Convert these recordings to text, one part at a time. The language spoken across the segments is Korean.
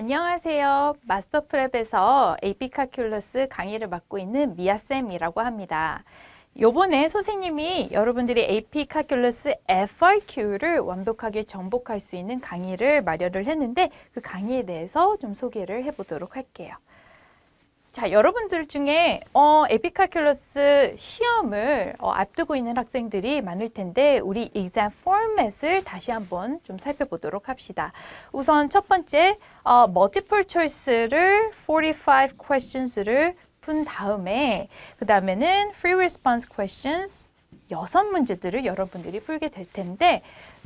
안녕하세요. 마스터프랩에서 AP 칼큘러스 강의를 맡고 있는 미아쌤이라고 합니다. 요번에 선생님이 여러분들이 AP 칼큘러스 FRQ를 완벽하게 정복할 수 있는 강의를 마련을 했는데 그 강의에 대해서 좀 소개를 해보도록 할게요. 자, 여러분들 중에 AP 칼큘러스 시험을 앞두고 있는 학생들이 많을 텐데 우리 exam format을 다시 한번 좀 살펴보도록 합시다. 우선 첫 번째 multiple choice를 45 questions를 푼 다음에 그 다음에는 free response questions 6문제들을 여러분들이 풀게 될 텐데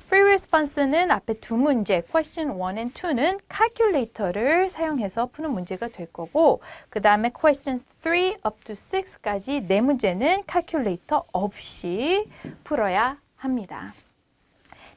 free response는 앞에 두 문제, question 1 and 2는 calculator를 사용해서 푸는 문제가 될 거고 그 다음에 question 3 up to 6까지 네 문제는 calculator 없이 풀어야 합니다.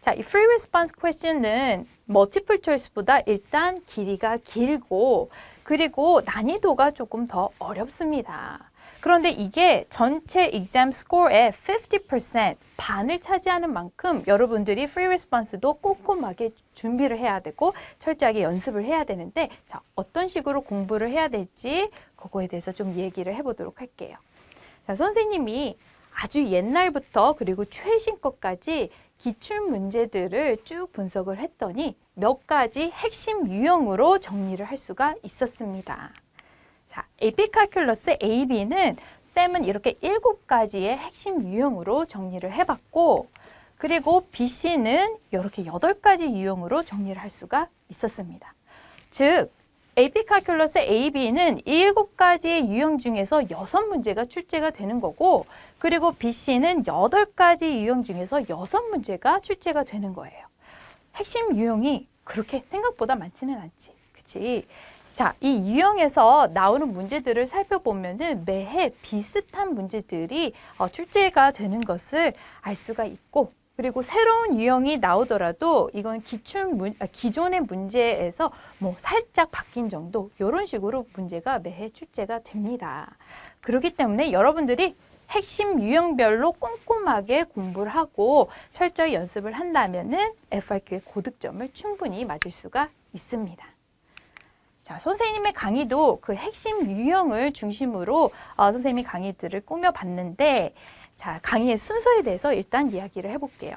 자, 이 free response question은 multiple choice보다 일단 길이가 길고 그리고 난이도가 조금 더 어렵습니다. 그런데 이게 전체 exam score의 50% 반을 차지하는 만큼 여러분들이 free response도 꼼꼼하게 준비를 해야 되고 철저하게 연습을 해야 되는데 자, 어떤 식으로 공부를 해야 될지 그거에 대해서 좀 얘기를 해보도록 할게요. 자, 선생님이 아주 옛날부터 그리고 최신 것까지 기출 문제들을 쭉 분석을 했더니 몇 가지 핵심 유형으로 정리를 할 수가 있었습니다. 자, AP 칼큘러스 AB는 쌤은 이렇게 7가지의 핵심 유형으로 정리를 해봤고 그리고 BC는 이렇게 8가지 유형으로 정리를 할 수가 있었습니다. 즉, AP 칼큘러스 AB는 7가지의 유형 중에서 6문제가 출제가 되는 거고 그리고 BC는 8가지 유형 중에서 6문제가 출제가 되는 거예요. 핵심 유형이 그렇게 생각보다 많지는 않지. 그치? 자, 이 유형에서 나오는 문제들을 살펴보면은 매해 비슷한 문제들이 출제가 되는 것을 알 수가 있고 그리고 새로운 유형이 나오더라도 이건 기존의 문제에서 뭐 살짝 바뀐 정도 이런 식으로 문제가 매해 출제가 됩니다. 그렇기 때문에 여러분들이 핵심 유형별로 꼼꼼하게 공부를 하고 철저히 연습을 한다면은 FRQ의 고득점을 충분히 맞을 수가 있습니다. 자, 선생님의 강의도 그 핵심 유형을 중심으로 선생님이 강의들을 꾸며봤는데 자, 강의의 순서에 대해서 일단 이야기를 해볼게요.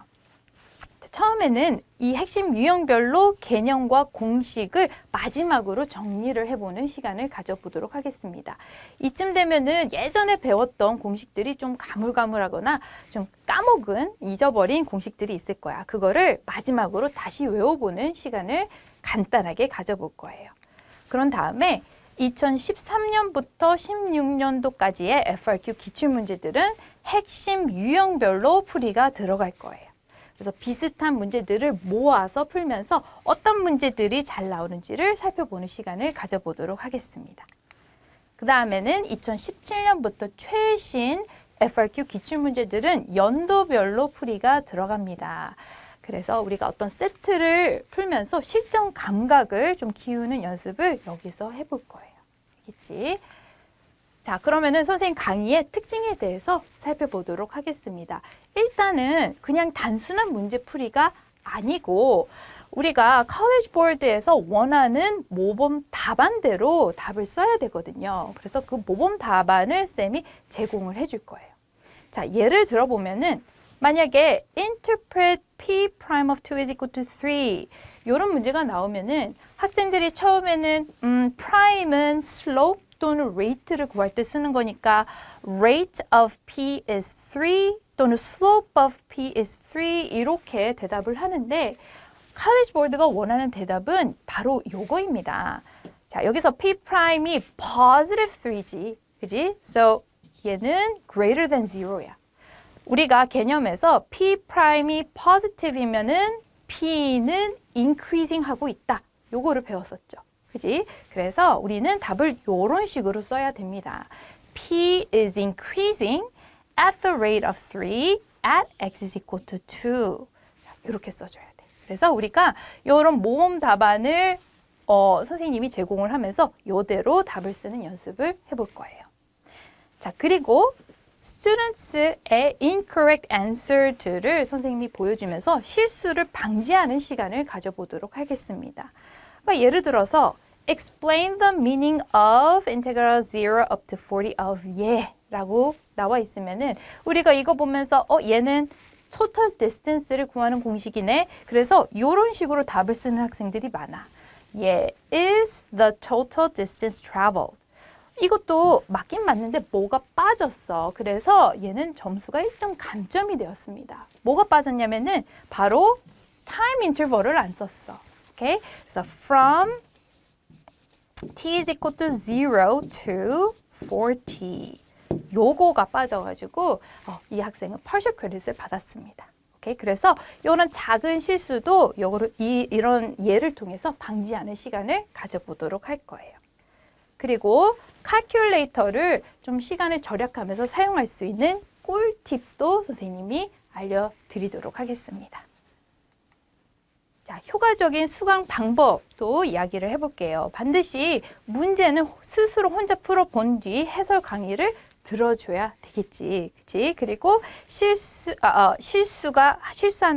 자, 처음에는 이 핵심 유형별로 개념과 공식을 마지막으로 정리를 해보는 시간을 가져보도록 하겠습니다. 이쯤 되면은 예전에 배웠던 공식들이 좀 가물가물하거나 좀 까먹은, 잊어버린 공식들이 있을 거야. 그거를 마지막으로 다시 외워보는 시간을 간단하게 가져볼 거예요. 그런 다음에 2013년부터 16년도까지의 FRQ 기출문제들은 핵심 유형별로 풀이가 들어갈 거예요. 그래서 비슷한 문제들을 모아서 풀면서 어떤 문제들이 잘 나오는지를 살펴보는 시간을 가져보도록 하겠습니다. 그 다음에는 2017년부터 최신 FRQ 기출문제들은 연도별로 풀이가 들어갑니다. 그래서 우리가 어떤 세트를 풀면서 실전 감각을 좀 키우는 연습을 여기서 해볼 거예요. 알겠지? 자, 그러면은 선생님 강의의 특징에 대해서 살펴보도록 하겠습니다. 일단은 그냥 단순한 문제풀이가 아니고 우리가 컬리지 보드에서 원하는 모범 답안대로 답을 써야 되거든요. 그래서 그 모범 답안을 쌤이 제공을 해줄 거예요. 자, 예를 들어보면은 만약에 interpret p prime of 2 is equal to 3 이런 문제가 나오면은 학생들이 처음에는 prime은 slope 또는 rate를 구할 때 쓰는 거니까 rate of p is 3 또는 slope of p is 3 이렇게 대답을 하는데 컬리지 보드가 원하는 대답은 바로 요거입니다. 자, 여기서 p prime이 positive 3지. 그지? So 얘는 greater than 0야. 우리가 개념에서 P'이 positive이면은 P는 increasing 하고 있다. 요거를 배웠었죠. 그지? 그래서 우리는 답을 요런 식으로 써야 됩니다. P is increasing at the rate of 3 at x is equal to 2. 이렇게 써줘야 돼. 그래서 우리가 요런 모범 답안을 선생님이 제공을 하면서 요대로 답을 쓰는 연습을 해볼 거예요. 자, 그리고 students의 incorrect answer들을 선생님이 보여주면서 실수를 방지하는 시간을 가져보도록 하겠습니다. 그러니까 예를 들어서 explain the meaning of integral 0 up to 40 of 예 라고 나와 있으면은 우리가 이거 보면서 얘는 total distance를 구하는 공식이네. 그래서 이런 식으로 답을 쓰는 학생들이 많아. 예, is the total distance traveled. 이것도 맞긴 맞는데 뭐가 빠졌어. 그래서 얘는 점수가 1점 감점이 되었습니다. 뭐가 빠졌냐면은 바로 time interval을 안 썼어. 오케이? 그래서 from t is equal to 0 to 4t. 요거가 빠져가지고 이 학생은 partial credit을 받았습니다. 오케이? 그래서 이런 작은 실수도 이런 예를 통해서 방지하는 시간을 가져보도록 할 거예요. 그리고 calculator를 좀 시간을 절약하면서 사용할 수 있는 꿀팁도 선생님이 알려드리도록 하겠습니다. 자, 효과적인 수강 방법도 이야기를 해볼게요. 반드시 문제는 스스로 혼자 풀어본 뒤 해설 강의를 들어줘야 되겠지. 그치? 그리고 실수한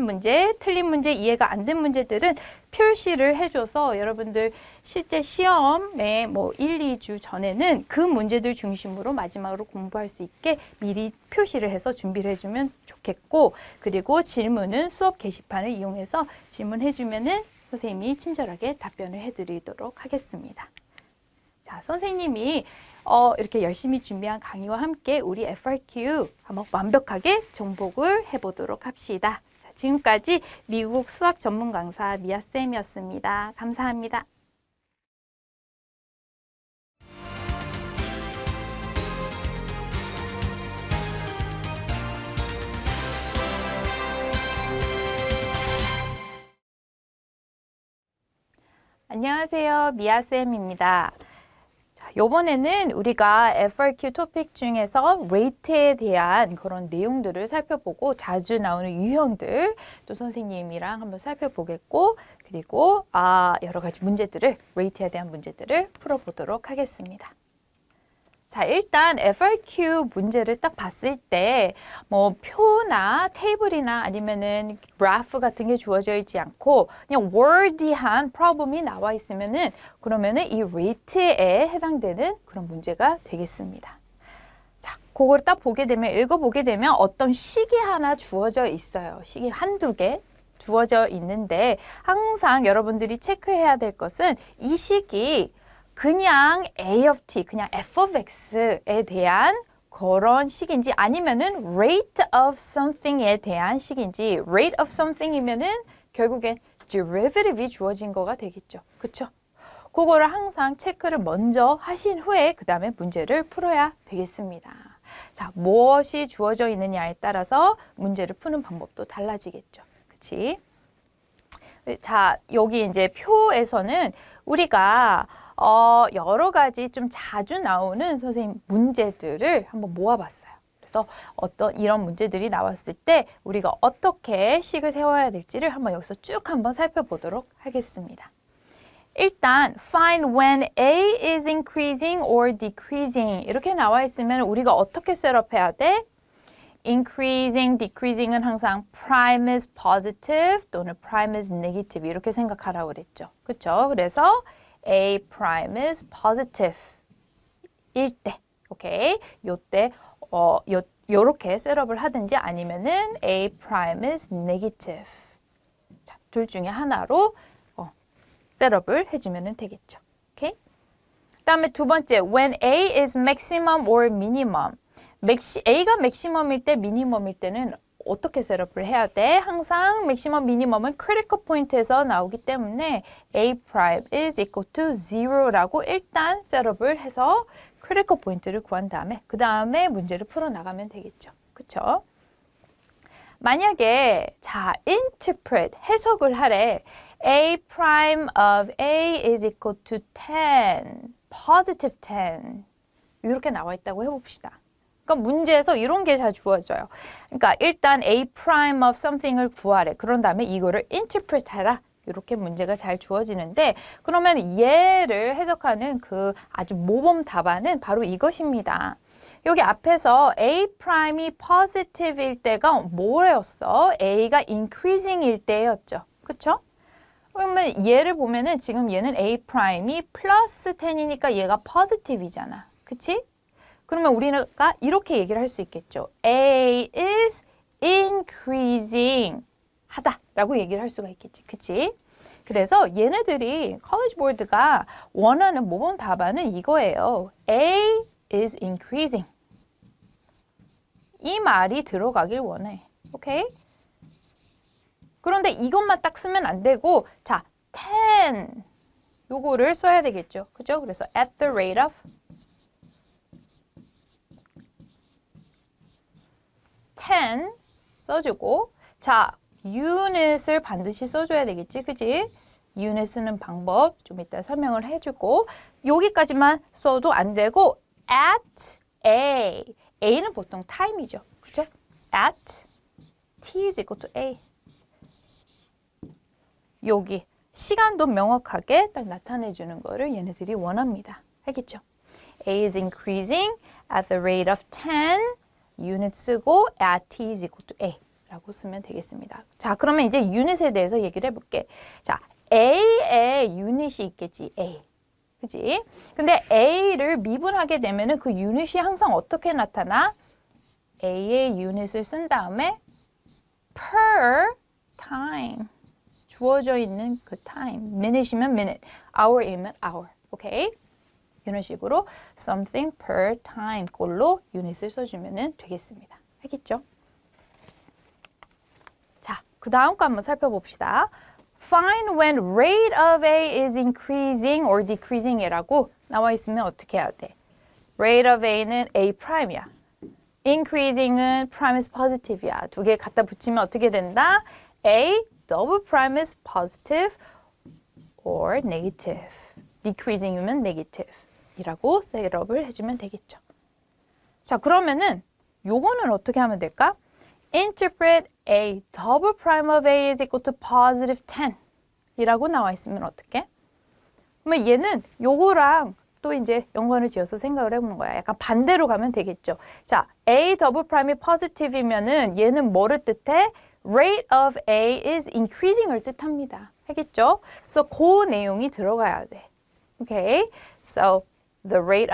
문제, 틀린 문제, 이해가 안 된 문제들은 표시를 해줘서 여러분들 실제 시험에 뭐 1, 2주 전에는 그 문제들 중심으로 마지막으로 공부할 수 있게 미리 표시를 해서 준비를 해주면 좋겠고, 그리고 질문은 수업 게시판을 이용해서 질문해주면은 선생님이 친절하게 답변을 해드리도록 하겠습니다. 자, 선생님이 이렇게 열심히 준비한 강의와 함께 우리 FRQ 한번 완벽하게 정복을 해보도록 합시다. 자, 지금까지 미국 수학 전문 강사 미아쌤이었습니다. 감사합니다. 안녕하세요. 미아쌤입니다. 이번에는 우리가 FRQ 토픽 중에서 레이트에 대한 그런 내용들을 살펴보고 자주 나오는 유형들 또 선생님이랑 한번 살펴보겠고, 그리고 여러 가지 문제들을, 레이트에 대한 문제들을 풀어보도록 하겠습니다. 자, 일단 FRQ 문제를 딱 봤을 때 뭐 표나 테이블이나 아니면은 그래프 같은 게 주어져 있지 않고 그냥 wordy한 problem이 나와 있으면은 그러면은 이 rate에 해당되는 그런 문제가 되겠습니다. 자, 그걸 딱 보게 되면, 읽어보게 되면 어떤 식이 하나 주어져 있어요. 식이 한두 개 주어져 있는데 항상 여러분들이 체크해야 될 것은 이 식이 그냥 A of t, 그냥 f of x에 대한 그런 식인지 아니면은 rate of something에 대한 식인지, rate of something이면은 결국엔 derivative이 주어진 거가 되겠죠. 그쵸? 그거를 항상 체크를 먼저 하신 후에 그 다음에 문제를 풀어야 되겠습니다. 자, 무엇이 주어져 있느냐에 따라서 문제를 푸는 방법도 달라지겠죠. 그치? 자, 여기 이제 표에서는 우리가 여러 가지 좀 자주 나오는 선생님 문제들을 한번 모아봤어요. 그래서 어떤 이런 문제들이 나왔을 때 우리가 어떻게 식을 세워야 될지를 한번 여기서 쭉 한번 살펴보도록 하겠습니다. 일단 find when A is increasing or decreasing 이렇게 나와 있으면 우리가 어떻게 셋업해야 돼? increasing, decreasing은 항상 prime is positive 또는 prime is negative 이렇게 생각하라고 그랬죠. 그렇죠? 그래서 A prime is positive 일 때, 오케이? 요때 요렇게 셋업을 하든지 아니면은 A prime is negative. 자, 둘 중에 하나로 셋업을 해주면 되겠죠. 오케이? 그다음에 두 번째, when A is maximum or minimum. A가 맥시멈일 때, 미니멈일 때는 어떻게 셋업을 해야 돼? 항상 맥시멈, 미니멈은 크리티컬 포인트에서 나오기 때문에 A prime is equal to 0라고 일단 셋업을 해서 크리티컬 포인트를 구한 다음에 그 다음에 문제를 풀어나가면 되겠죠. 그쵸? 만약에 자, interpret, 해석을 하래. A prime of A is equal to 10, positive 10 이렇게 나와 있다고 해봅시다. 그러니까 문제에서 이런 게 잘 주어져요. 그러니까 일단 A prime of something을 구하래. 그런 다음에 이거를 interpret 해라. 이렇게 문제가 잘 주어지는데 그러면 얘를 해석하는 그 아주 모범 답안은 바로 이것입니다. 여기 앞에서 A prime이 positive일 때가 뭐였어? A가 increasing일 때였죠. 그쵸? 그러면 얘를 보면은 지금 얘는 A 프라임이 플러스 10이니까 얘가 포지티브이잖아. 그치? 그러면 우리가 이렇게 얘기를 할 수 있겠죠. A is increasing 하다라고 얘기를 할 수가 있겠지. 그치? 그래서 얘네들이 컬리지 보드가 원하는 모범 답안은 이거예요. A is increasing. 이 말이 들어가길 원해. 오케이? 그런데 이것만 딱 쓰면 안 되고 자, 10 요거를 써야 되겠죠. 그죠? 그래서 at the rate of 10 써주고 자, unit을 반드시 써줘야 되겠지. 그지? unit 쓰는 방법 좀 이따 설명을 해주고 여기까지만 써도 안 되고 at A A는 보통 time이죠. 그죠? at T is equal to A 여기 시간도 명확하게 딱 나타내 주는 거를 얘네들이 원합니다. 알겠죠? A is increasing at the rate of 10 unit 쓰고 at T is equal to A 라고 쓰면 되겠습니다. 자, 그러면 이제 유닛에 대해서 얘기를 해볼게. 자, A에 유닛이 있겠지, A. 그지? 근데 A를 미분하게 되면은 그 유닛이 항상 어떻게 나타나? A의 유닛을 쓴 다음에 per time. 주어져 있는 그 time. minute이면 minute, hour이면 hour. 오케이? 이런 식으로 something per time 꼴로 유닛을 써주면 되겠습니다. 알겠죠? 자, 그 다음 거 한번 살펴봅시다. Find when rate of A is increasing or decreasing 이라고 나와 있으면 어떻게 해야 돼? Rate of A는 A prime이야. Increasing은 prime is positive이야. 두 개 갖다 붙이면 어떻게 된다? A double prime is positive or negative. Decreasing이면 negative 이라고 셋업을 해주면 되겠죠. 자, 그러면은 요거는 어떻게 하면 될까? Interpret A double prime of A is equal to positive 10 이라고 나와 있으면 어떻게? 그러면 얘는 요거랑 또 이제 연관을 지어서 생각을 해보는 거야. 약간 반대로 가면 되겠죠. 자, A double prime이 positive이면은 얘는 뭐를 뜻해? Rate of A is increasing을 뜻합니다. 알겠죠? 그래서 그 내용이 들어가야 돼. Okay? So, the rate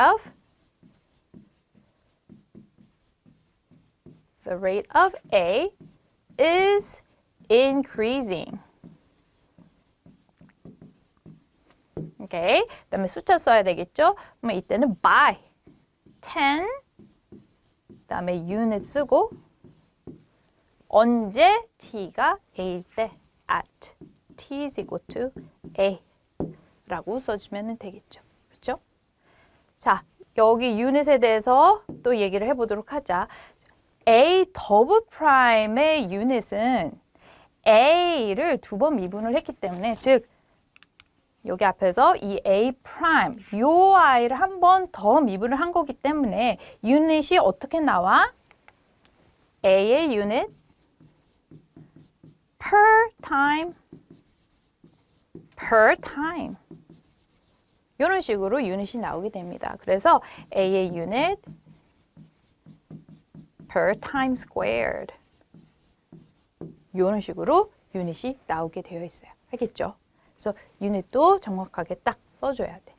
of A is increasing. 오케이. 그다음에 숫자 써야 되겠죠? 그러면 이때는 by 10 그다음에 unit 쓰고 언제 t가 a일 때 at t is equal to a 라고 써주면 되겠죠. 그렇죠? 자, 여기 유닛에 대해서 또 얘기를 해보도록 하자. A 더블 프라임의 유닛은 A를 두 번 미분을 했기 때문에 즉 여기 앞에서 이 A 프라임 요 I를 한 번 더 미분을 한 거기 때문에 유닛이 어떻게 나와? A의 유닛 per time 이런 식으로 유닛이 나오게 됩니다. 그래서 A의 유닛 per time squared 이런 식으로 유닛이 나오게 되어 있어요. 알겠죠? 그래서 유닛도 정확하게 딱 써줘야 돼.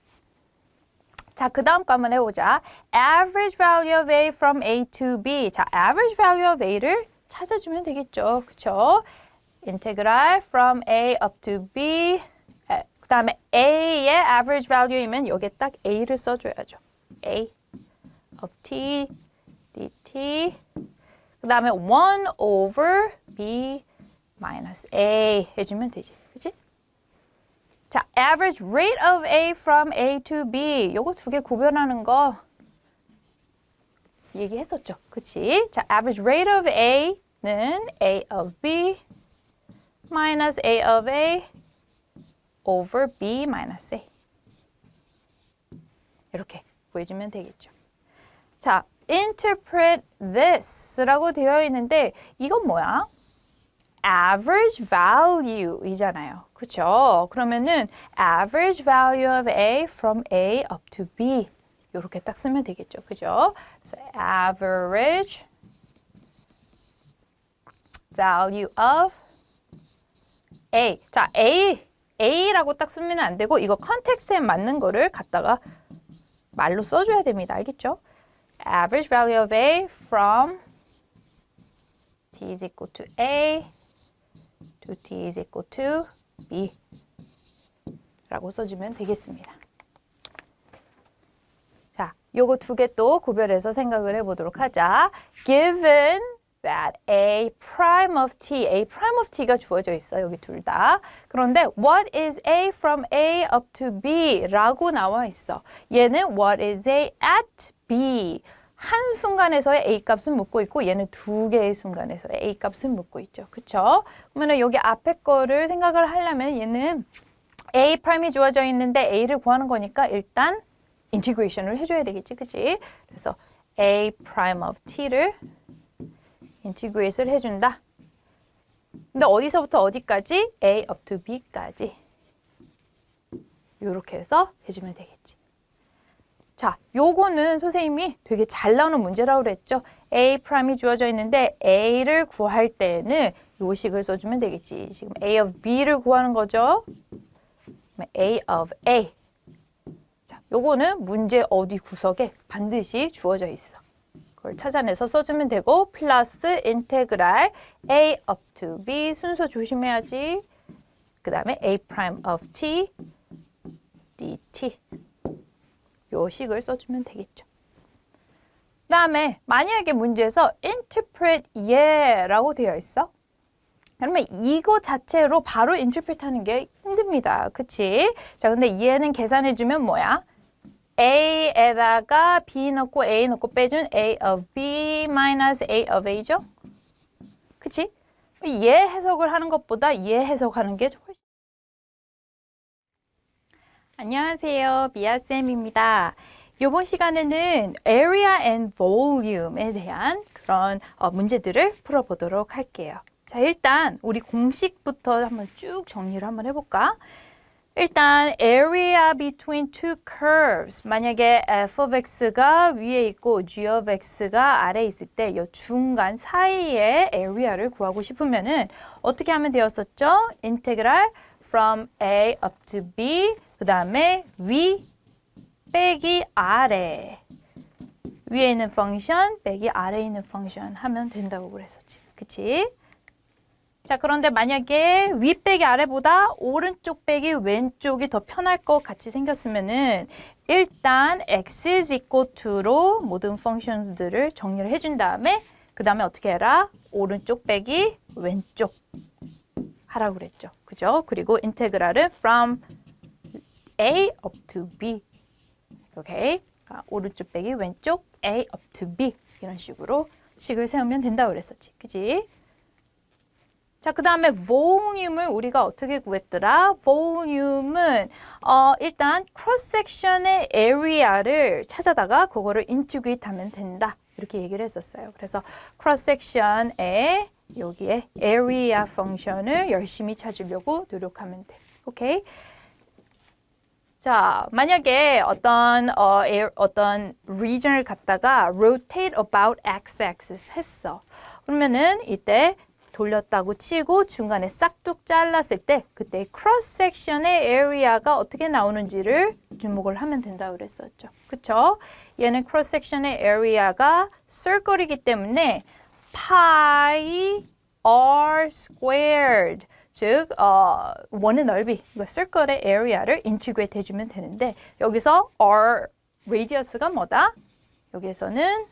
자, 그 다음 거 한번 해보자. Average value of A from A to B. 자, average value of A를 찾아주면 되겠죠. 그쵸? integral from A up to B. 그 다음에 A의 average value이면 여기에 딱 A를 써줘야죠. A of T, dt. 그 다음에 1 over B minus A 해주면 되지. 그치? 자, average rate of A from A to B. 요거 두 개 구별하는 거 얘기했었죠. 그치? 자, average rate of A는 A of B minus A of A over B minus A. 이렇게 구해주면 되겠죠. 자, interpret this라고 되어 있는데 이건 뭐야? average value 이잖아요. 그쵸? 그러면은 average value of A from A up to B 이렇게 딱 쓰면 되겠죠. 그죠? 그래서 average value of A. 자, A A라고 딱 쓰면 안 되고 이거 컨텍스트에 맞는 거를 갖다가 말로 써줘야 됩니다. 알겠죠? Average value of A from t is equal to A to t is equal to B 라고 써주면 되겠습니다. 자, 요거 두 개 또 구별해서 생각을 해보도록 하자. Given that A prime of t, A prime of t가 주어져 있어요. 여기 둘 다. 그런데 what is A from A up to B 라고 나와 있어. 얘는 what is A at B. 한 순간에서의 A 값은 묻고 있고 얘는 두 개의 순간에서의 A 값은 묻고 있죠. 그쵸? 그러면 여기 앞에 거를 생각을 하려면 얘는 A 프라임이 주어져 있는데 A를 구하는 거니까 일단 인티그레이션을 해줘야 되겠지. 그치? 그래서 A prime of t를 인티그레이트를 해준다. 근데 어디서부터 어디까지? A up to B까지. 이렇게 해서 해주면 되겠지. 자, 요거는 선생님이 되게 잘 나오는 문제라고 그랬죠. A 프라임이 주어져 있는데 A를 구할 때는 요 식을 써주면 되겠지. 지금 A of B를 구하는 거죠. A of A. 자, 요거는 문제 어디 구석에 반드시 주어져 있어. 그걸 찾아내서 써주면 되고 플러스 인테그랄 A up to B 순서 조심해야지. 그 다음에 A prime of T dt 요 식을 써주면 되겠죠. 그 다음에 만약에 문제에서 interpret 예라고 되어 있어. 그러면 이거 자체로 바로 interpret 하는 게 힘듭니다. 그치? 자, 근데 얘는 계산해주면 뭐야? A에다가 B 넣고 A 넣고 빼준 A of B minus A of A죠? 그치? 얘 해석을 하는 것보다 얘 해석하는 게 훨씬. 안녕하세요. 미아쌤입니다. 이번 시간에는 area and volume에 대한 그런 문제들을 풀어보도록 할게요. 자, 일단 우리 공식부터 한번 쭉 정리를 한번 해볼까? 일단 area between two curves 만약에 f of x가 위에 있고 g of x가 아래에 있을 때 이 중간 사이의 area를 구하고 싶으면은 어떻게 하면 되었었죠? 인테그랄 from a up to b 그 다음에 위 빼기 아래 위에 있는 펑션 빼기 아래에 있는 펑션 하면 된다고 그랬었지. 그치? 자, 그런데 만약에 위 빼기 아래보다 오른쪽 빼기 왼쪽이 더 편할 것 같이 생겼으면은 일단 x is equal to로 모든 펑션들을 정리를 해준 다음에 그 다음에 어떻게 해라? 오른쪽 빼기 왼쪽 하라고 그랬죠. 그죠? 그리고 인테그랄은 from a up to b. 오케이? 오른쪽 빼기 왼쪽 a up to b 이런 식으로 식을 세우면 된다고 그랬었지. 그지? 자, 그 다음에 volume을 우리가 어떻게 구했더라? volume은 일단 cross section의 area를 찾아다가 그거를 integrate 하면 된다. 이렇게 얘기를 했었어요. 그래서 cross section의 여기에 area 펑션을 열심히 찾으려고 노력하면 돼. 오케이? 자, 만약에 어떤 region을 갖다가 rotate about x-axis 했어. 그러면은 이때 돌렸다고 치고 중간에 싹둑 잘랐을 때 그때 cross section의 area가 어떻게 나오는지를 주목을 하면 된다고 그랬었죠. 그쵸? 얘는 cross section의 area가 circle이기 때문에 pi r squared 즉 원의 넓이, circle의 area를 integrate 해주면 되는데 여기서 r radius가 뭐다? 여기에서는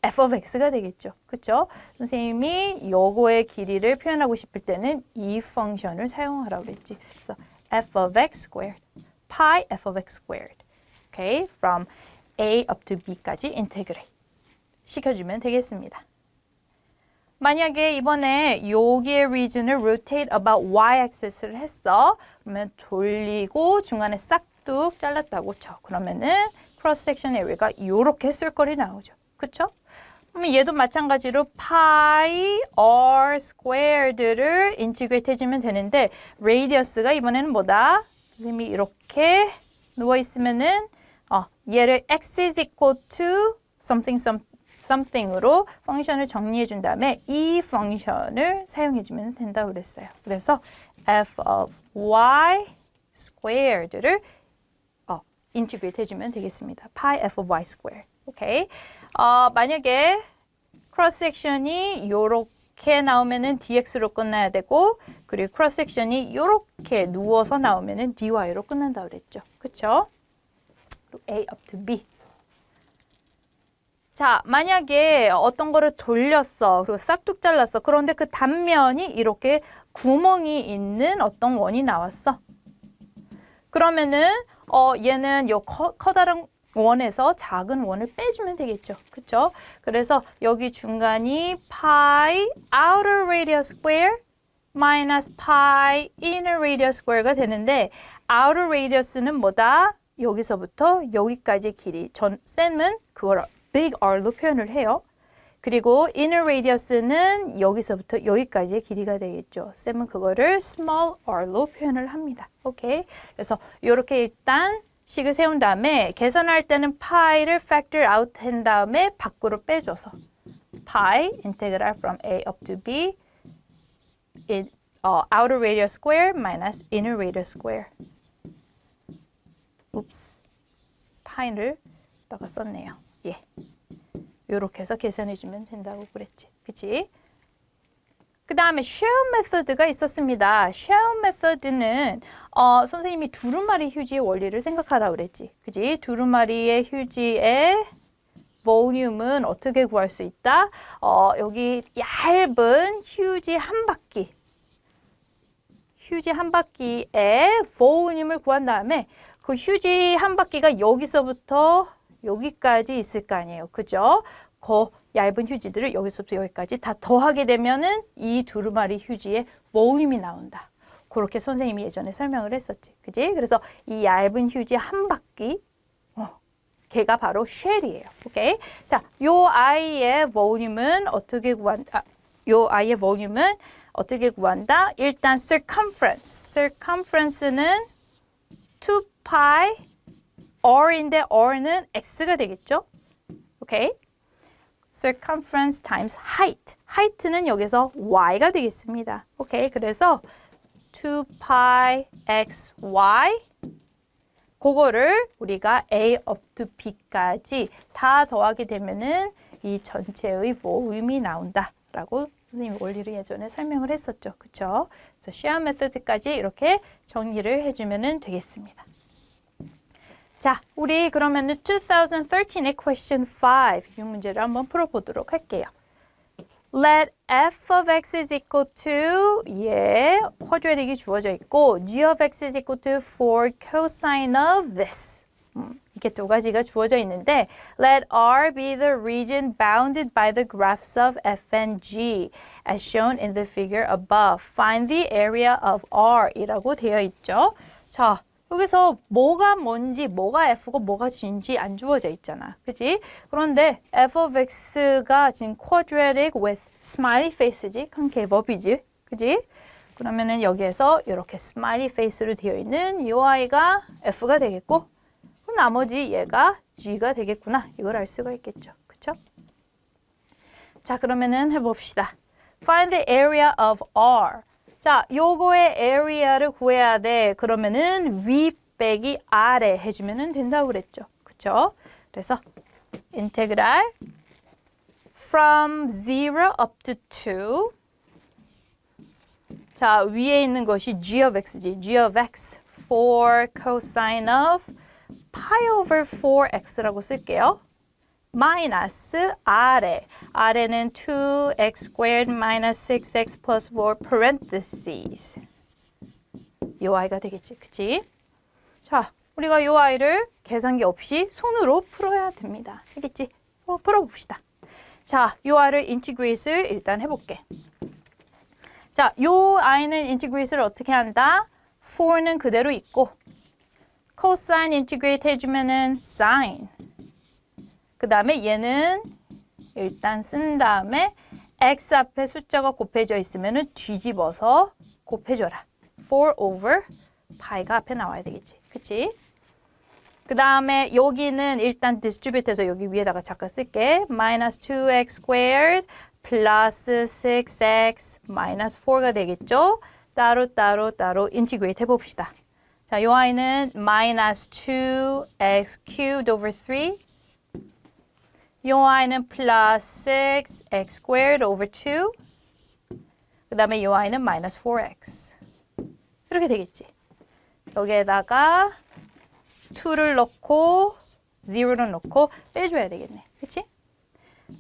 f of x가 되겠죠. 그쵸? 선생님이 요거의 길이를 표현하고 싶을 때는 이 펑션을 사용하라고 그랬지. 그래서 f of x squared, pi f of x squared. Okay? From a up to b까지 integrate 시켜주면 되겠습니다. 만약에 이번에 여기의 region을 rotate about y-axis를 했어. 그러면 돌리고 중간에 싹둑 잘랐다고 쳐. 그러면은 cross section area가 이렇게 circle이 나오죠. 그쵸? 그러면 얘도 마찬가지로 pi r squared를 integrate 해주면 되는데 radius가 이번에는 뭐다? 선생님이 이렇게 누워있으면은 얘를 x is equal to something으로 펑션을 정리해 준 다음에 이 펑션을 사용해 주면 된다고 그랬어요. 그래서 f of y squared를 인티그레이트 해주면 되겠습니다. pi f of y square. 오케이. 만약에 크로스 섹션이 요렇게 나오면은 dx로 끝나야 되고, 그리고 크로스 섹션이 요렇게 누워서 나오면은 dy로 끝난다 그랬죠. 그쵸? a up to b. 자, 만약에 어떤 거를 돌렸어. 그리고 싹둑 잘랐어. 그런데 그 단면이 이렇게 구멍이 있는 어떤 원이 나왔어. 그러면은 얘는 요 커다란 원에서 작은 원을 빼주면 되겠죠. 그쵸? 그래서 여기 중간이 pi outer radius square minus pi inner radius square가 되는데 outer radius는 뭐다? 여기서부터 여기까지의 길이. 쌤은 그걸 big R로 표현을 해요. 그리고 inner radius는 여기서부터 여기까지의 길이가 되겠죠. 쌤은 그거를 small r로 표현을 합니다. 오케이? 그래서 이렇게 일단 식을 세운 다음에 계산할 때는 pi를 factor out 한 다음에 밖으로 빼줘서 pi integral from a up to b in outer radius square minus inner radius square. 옵스. pi를 다가 썼네요. 예. 요렇게 해서 계산해주면 된다고 그랬지. 그치? 그 다음에 shell method가 있었습니다. shell method는 선생님이 두루마리 휴지의 원리를 생각하다 그랬지. 그치? 두루마리의 휴지의 볼륨은 어떻게 구할 수 있다? 여기 얇은 휴지 한 바퀴의 볼륨을 구한 다음에 그 휴지 한 바퀴가 여기서부터 여기까지 있을 거 아니에요. 그죠? 그 얇은 휴지들을 여기서부터 여기까지 다 더하게 되면은 이 두루마리 휴지의 볼륨이 나온다. 그렇게 선생님이 예전에 설명을 했었지. 그지? 그래서 이 얇은 휴지 한 바퀴, 걔가 바로 쉘이에요. 오케이? 자, 요 아이의 볼륨은 어떻게 구한다? 일단 circumference는 2pi r인데 r는 x가 되겠죠? 오케이? circumference times height는 여기서 y가 되겠습니다. 오케이? 그래서 2pi xy 그거를 우리가 a up to b까지 다 더하게 되면은 이 전체의 볼륨이 나온다라고 선생님이 원리를 예전에 설명을 했었죠. 그쵸? 그래서 shell method까지 이렇게 정리를 해주면 되겠습니다. 자, 우리 그러면은 2013의 question 5 이 문제를 한번 풀어보도록 할게요. Let f of x is equal to quadratic이 주어져 있고 g of x is equal to 4 cosine of this. 이렇게 두 가지가 주어져 있는데 Let R be the region bounded by the graphs of f and g as shown in the figure above. Find the area of R 이라고 되어 있죠. 자, 여기서 뭐가 뭔지, 뭐가 F고 뭐가 G인지 안 주어져 있잖아. 그치? 그런데 F of X가 지금 quadratic with smiley face지? concave-up이지? 그치? 그러면은 여기에서 이렇게 smiley face로 되어 있는 이 아이가 F가 되겠고, 나머지 얘가 G가 되겠구나. 이걸 알 수가 있겠죠. 그쵸? 자, 그러면은 해봅시다. Find the area of R. 자, 요거의 area를 구해야 돼. 그러면은 위 빼기 아래 해주면 된다고 그랬죠. 그쵸? 그래서 integral from 0 up to 2. 자, 위에 있는 것이 g of x지. g of x 4 cosine of pi over 4x라고 쓸게요. 마이너스 아래는 2x squared minus 6x plus 4 parentheses. 이 아이가 되겠지, 그치? 자, 우리가 이 아이를 계산기 없이 손으로 풀어야 됩니다. 알겠지? 풀어봅시다. 자, 이 아이를 인티그레이트를 일단 해볼게. 자, 이 아이는 인티그레이트를 어떻게 한다? 4는 그대로 있고 코사인 인티그레이트 해주면은 사인. 그 다음에 얘는 일단 쓴 다음에 x 앞에 숫자가 곱해져 있으면 뒤집어서 곱해줘라. 4 over pi가 앞에 나와야 되겠지. 그치? 그 다음에 여기는 일단 distribute 해서 여기 위에다가 잠깐 쓸게. minus 2x squared plus 6x minus 4가 되겠죠? 따로 integrate 해봅시다. 자, 요 i는 minus 2x cubed over 3. 요 i는 plus 6x squared over 2. 그 다음에 요 i는 minus 4x. 이렇게 되겠지. 여기에다가 2를 넣고 0를 넣고 빼줘야 되겠네. 그치?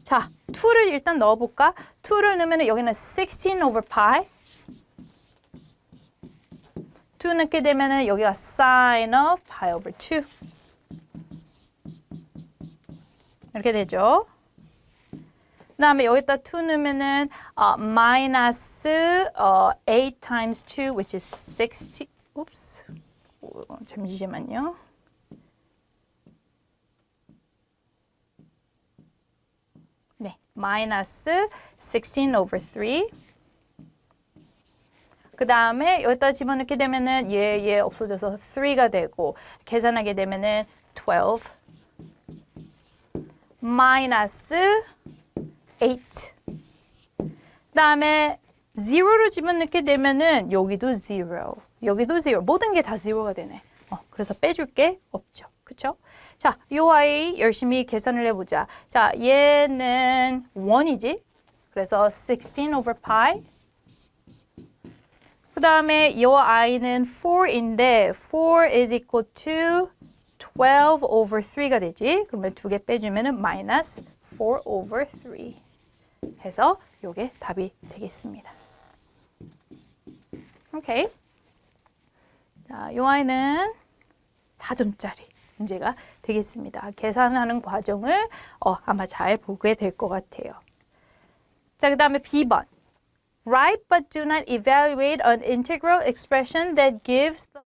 자, 2를 일단 넣어볼까? 2를 넣으면 여기는 16 over pi. 2 넣게 되면 여기가 sin of pi over 2. 이렇게 되죠. 그 다음에 여기다 2 넣으면은 minus 8 times 2, which is 60. Oops. 잠시만요. 네, minus 16 over 3. 그 다음에 여기다 집어넣게 되면은 얘 없어져서 3가 되고 계산하게 되면은 12 minus 8. 그 다음에 0를 집어넣게 되면은 여기도 0, 여기도 0. 모든 게 다 0가 되네. 그래서 빼줄 게 없죠. 그쵸? 자, 요 아이 열심히 계산을 해보자. 자, 얘는 1이지. 그래서 16 over pi. 그 다음에 요 i는 4인데 4 is equal to 12 over 3가 되지. 그러면 두 개 빼주면은 minus 4 over 3 해서 요게 답이 되겠습니다. 오케이. 자, 요 아이는 4점짜리 문제가 되겠습니다. 계산하는 과정을 아마 잘 보게 될 것 같아요. 자, 그 다음에 B번. Write but do not evaluate an integral expression that gives the...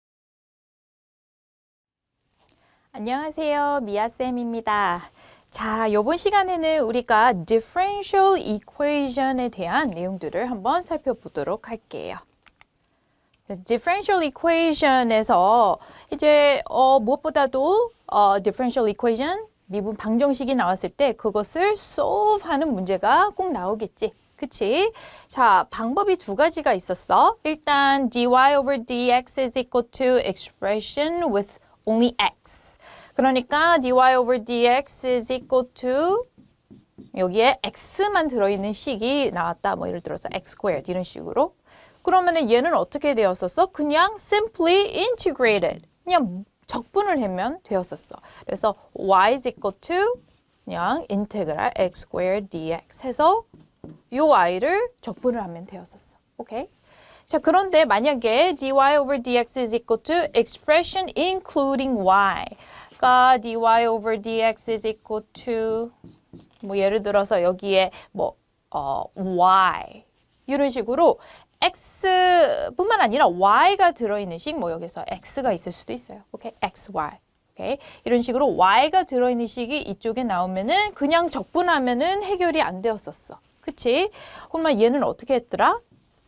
안녕하세요. 미아쌤입니다. 자, 이번 시간에는 우리가 differential equation에 대한 내용들을 한번 살펴보도록 할게요. differential equation에서 이제 무엇보다도 differential equation, 미분 방정식이 나왔을 때 그것을 solve하는 문제가 꼭 나오겠지. 그치? 자, 방법이 두 가지가 있었어. 일단 dy over dx is equal to expression with only x. 그러니까 dy over dx is equal to 여기에 x만 들어있는 식이 나왔다. 뭐 예를 들어서 x squared 이런 식으로. 그러면은 얘는 어떻게 되었었어? 그냥 simply integrated. 그냥 적분을 하면 되었었어. 그래서 y is equal to 그냥 integral x squared dx 해서 요 i를 적분을 하면 되었었어. 오케이? 자, 그런데 만약에 dy over dx is equal to expression including y. 그러니까 dy over dx is equal to 뭐 예를 들어서 여기에 뭐 y 이런 식으로 x뿐만 아니라 y가 들어있는 식, 뭐 여기서 x가 있을 수도 있어요. 오케이? xy. 오케이? 이런 식으로 y가 들어있는 식이 이쪽에 나오면은 그냥 적분하면은 해결이 안 되었었어. 그치? 그러면 얘는 어떻게 했더라?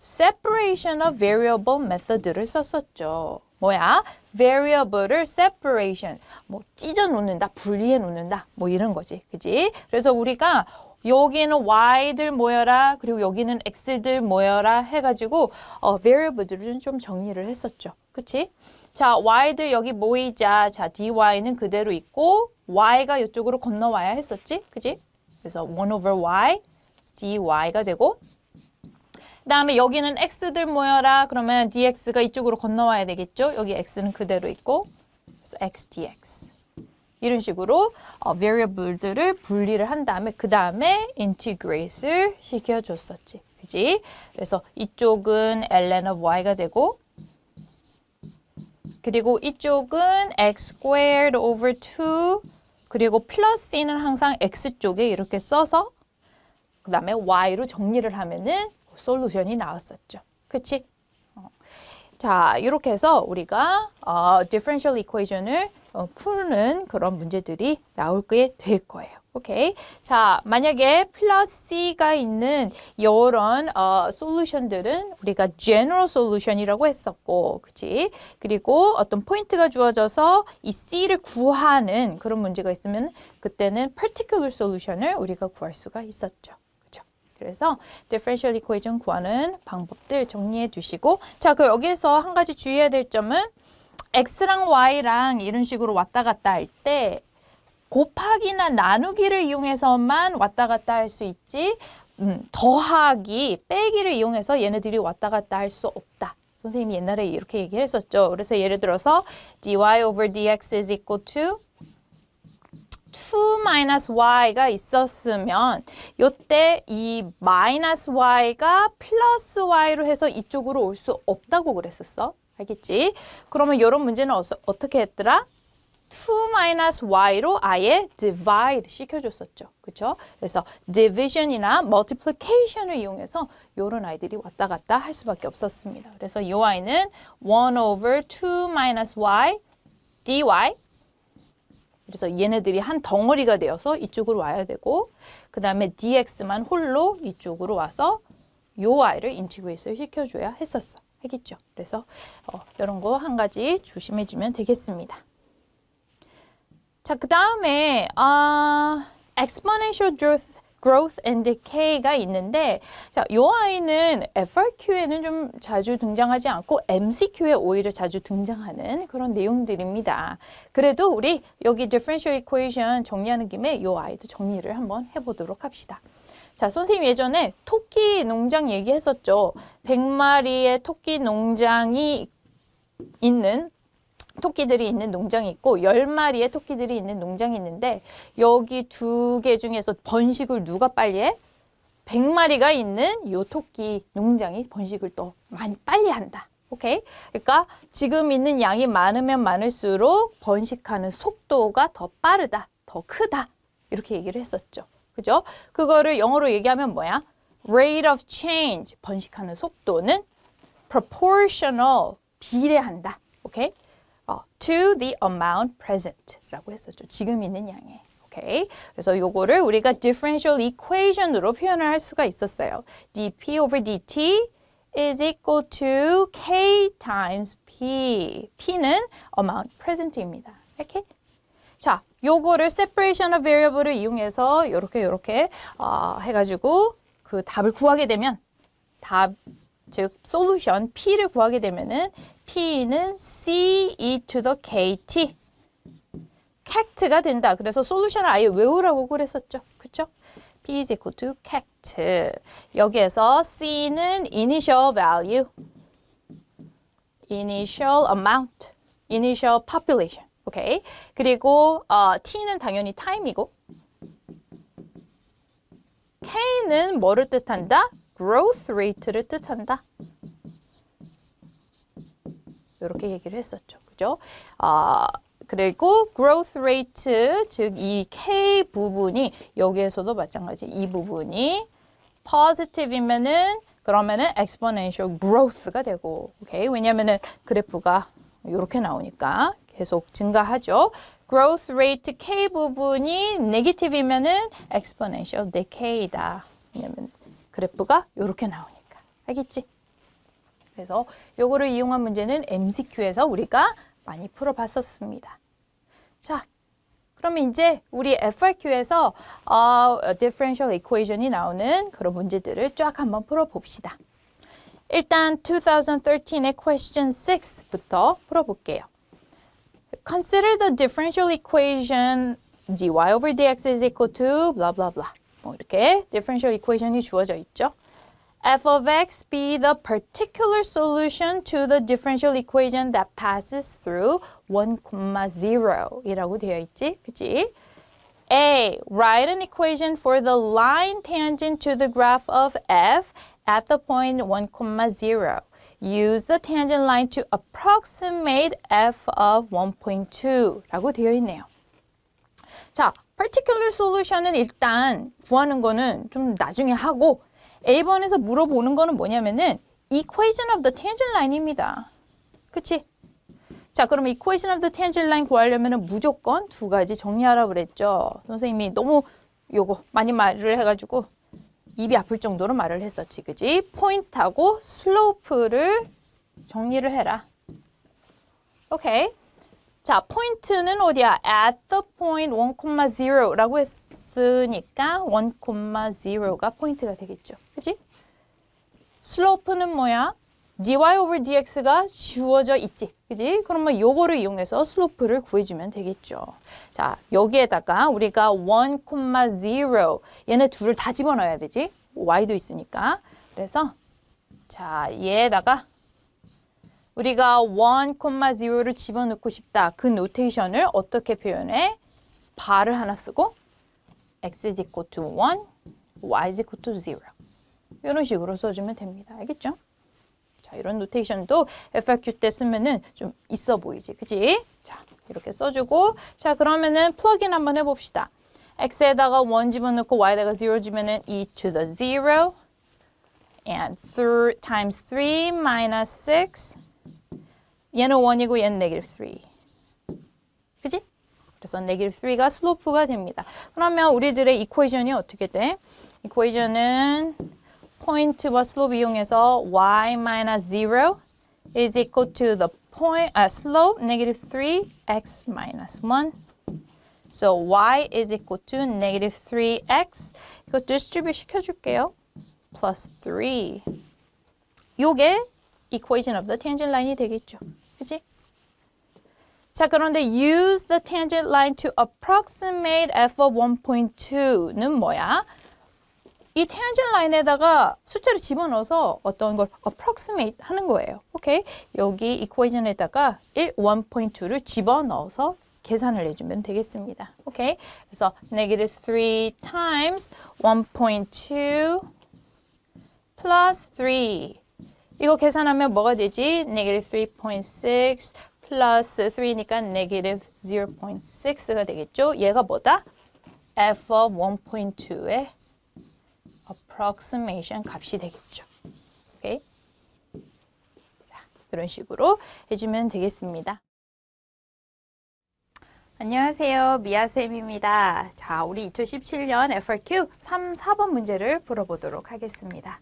separation of variable method를 썼었죠. 뭐야? variable을 separation, 뭐 찢어 놓는다, 분리해 놓는다, 뭐 이런 거지. 그치? 그래서 우리가 여기는 y들 모여라, 그리고 여기는 x들 모여라 해가지고 variable들을 좀 정리를 했었죠. 그치? 자, y들 여기 모이자. 자, dy는 그대로 있고 y가 이쪽으로 건너와야 했었지. 그치? 그래서 1 over y dy가 되고 그 다음에 여기는 x들 모여라. 그러면 dx가 이쪽으로 건너와야 되겠죠. 여기 x는 그대로 있고 그래서 x dx 이런 식으로 variable들을 분리를 한 다음에 그 다음에 integrate을 시켜줬었지. 그지? 그래서 이쪽은 ln of y가 되고 그리고 이쪽은 x squared over 2 그리고 플러스 c는 항상 x쪽에 이렇게 써서 그 다음에 y로 정리를 하면은 솔루션이 나왔었죠. 그치? 자, 이렇게 해서 우리가 differential equation을 푸는 그런 문제들이 나오게 될 거예요. 오케이? 자, 만약에 플러스 c가 있는 이런 솔루션들은 우리가 general solution이라고 했었고, 그치? 그리고 어떤 포인트가 주어져서 이 c를 구하는 그런 문제가 있으면 그때는 particular solution을 우리가 구할 수가 있었죠. 그래서 differential equation 구하는 방법들 정리해 두시고 자, 그 여기에서 한 가지 주의해야 될 점은 x랑 y랑 이런 식으로 왔다 갔다 할 때 곱하기나 나누기를 이용해서만 왔다 갔다 할 수 있지 더하기, 빼기를 이용해서 얘네들이 왔다 갔다 할 수 없다. 선생님이 옛날에 이렇게 얘기를 했었죠. 그래서 예를 들어서 dy over dx is equal to 2 minus y가 있었으면 이때 이 minus y가 플러스 y로 해서 이쪽으로 올 수 없다고 그랬었어. 알겠지? 그러면 이런 문제는 어떻게 했더라? 2 minus y로 아예 divide 시켜줬었죠. 그렇죠? 그래서 division이나 multiplication을 이용해서 이런 아이들이 왔다 갔다 할 수밖에 없었습니다. 그래서 이 y는 1 over 2 minus y dy 그래서 얘네들이 한 덩어리가 되어서 이쪽으로 와야 되고 그 다음에 dx만 홀로 이쪽으로 와서 이 y를 인티그레이트 시켜줘야 했었어. 알겠죠? 그래서 이런 거 한 가지 조심해주면 되겠습니다. 자, 그 다음에 exponential growth and decay가 있는데 자, 이 아이는 FRQ에는 좀 자주 등장하지 않고 MCQ에 오히려 자주 등장하는 그런 내용들입니다. 그래도 우리 여기 differential equation 정리하는 김에 이 아이도 정리를 한번 해보도록 합시다. 자, 선생님 예전에 토끼 농장 얘기했었죠. 100마리의 토끼 농장이 있는 토끼들이 있는 농장이 있고 10마리의 토끼들이 있는 농장이 있는데 여기 두 개 중에서 번식을 누가 빨리 해? 100마리가 있는 이 토끼 농장이 번식을 더 많이 빨리 한다. 오케이? 그러니까 지금 있는 양이 많으면 많을수록 번식하는 속도가 더 빠르다, 더 크다. 이렇게 얘기를 했었죠. 그죠? 그거를 영어로 얘기하면 뭐야? Rate of change, 번식하는 속도는 proportional, 비례한다. 오케이? To the amount present라고 했었죠. 지금 있는 양에. 오케이. 그래서 요거를 우리가 differential equation으로 표현을 할 수가 있었어요. dp over dt is equal to k times p. p는 amount present입니다. 이렇게. 자, 요거를 separation of variable을 이용해서 요렇게 해가지고 그 답을 구하게 되면 즉 솔루션 P를 구하게 되면은 P는 C e to the KT cat,가 된다. 그래서 솔루션을 아예 외우라고 그랬었죠. 그쵸? P is equal to cat. 여기에서 C는 initial value, initial amount, initial population. 오케이. 그리고 T는 당연히 time이고 K는 뭐를 뜻한다? growth rate를 뜻한다. 이렇게 얘기를 했었죠. 그죠? 그리고 growth rate, 즉 이 K 부분이 여기에서도 마찬가지 이 부분이 positive이면은 그러면은 exponential growth가 되고, 오케이? 왜냐면은 그래프가 이렇게 나오니까 계속 증가하죠. growth rate K 부분이 negative이면은 exponential decay다. 왜냐면 그래프가 이렇게 나오니까. 알겠지? 그래서 요거를 이용한 문제는 MCQ에서 우리가 많이 풀어봤었습니다. 자, 그러면 이제 우리 FRQ에서 differential equation이 나오는 그런 문제들을 쫙 한번 풀어봅시다. 일단 2013의 question 6부터 풀어볼게요. Consider the differential equation dy over dx is equal to blah blah blah. 뭐 이렇게 differential equation이 주어져 있죠. f of x be the particular solution to the differential equation that passes through 1, 0 이라고 되어 있지. 그치? A. Write an equation for the line tangent to the graph of f at the point 1, 0. Use the tangent line to approximate f of 1.2 라고 되어 있네요. 자, particular solution은 일단 구하는 거는 좀 나중에 하고 A번에서 물어보는 거는 뭐냐면은 equation of the tangent line입니다. 그치? 자, 그럼 equation of the tangent line 구하려면은 무조건 두 가지 정리하라고 그랬죠. 선생님이 너무 요거 많이 말을 해가지고 입이 아플 정도로 말을 했었지. 그치? 포인트하고 슬로프를 정리를 해라. 오케이. 자, 포인트는 어디야? At the point 1, 0라고 했으니까 1, 0가 포인트가 되겠죠. 그치? 슬로프는 뭐야? dy over dx가 주어져 있지. 그지? 그러면 요거를 이용해서 슬로프를 구해주면 되겠죠. 자, 여기에다가 우리가 1,0 얘네 둘을 다 집어넣어야 되지. y도 있으니까. 그래서 자, 얘에다가 우리가 1,0를 집어넣고 싶다. 그 노테이션을 어떻게 표현해? bar를 하나 쓰고 x is equal to 1, y is equal to 0. 이런 식으로 써주면 됩니다. 알겠죠? 자, 이런 노테이션도 FRQ 때 쓰면은 좀 있어 보이지. 그치? 자, 이렇게 써주고. 자, 그러면은 플러그인 한번 해봅시다. x에다가 1 집어넣고 y에다가 0 주면은 e to the 0 and times 3 minus 6. 얘는 1이고 얘는 negative 3. 그치? 그래서 negative 3가 슬로프가 됩니다. 그러면 우리들의 이퀘이션이 어떻게 돼? 이퀘이션은 포인트와 슬로프 이용해서 y minus 0 is equal to the slope negative 3x minus 1. So y is equal to negative 3x. 이거 distribute 시켜줄게요. plus 3. 요게 equation of the tangent line이 되겠죠. 그치? 자, 그런데 use the tangent line to approximate f of 1.2는 뭐야? 이 tangent line에다가 숫자를 집어넣어서 어떤 걸 approximate 하는 거예요. 오케이? 여기 equation에다가 1.2를 집어넣어서 계산을 해주면 되겠습니다. 오케이? 그래서 negative 3 times 1.2 plus 3. 이거 계산하면 뭐가 되지? negative 3.6 플러스 3니까 negative 0.6가 되겠죠? 얘가 뭐다? f of 1.2의 approximation 값이 되겠죠. 오케이? 자, 이런 식으로 해주면 되겠습니다. 안녕하세요. 미아쌤입니다. 자, 우리 2017년 FRQ 3, 4번 문제를 풀어보도록 하겠습니다.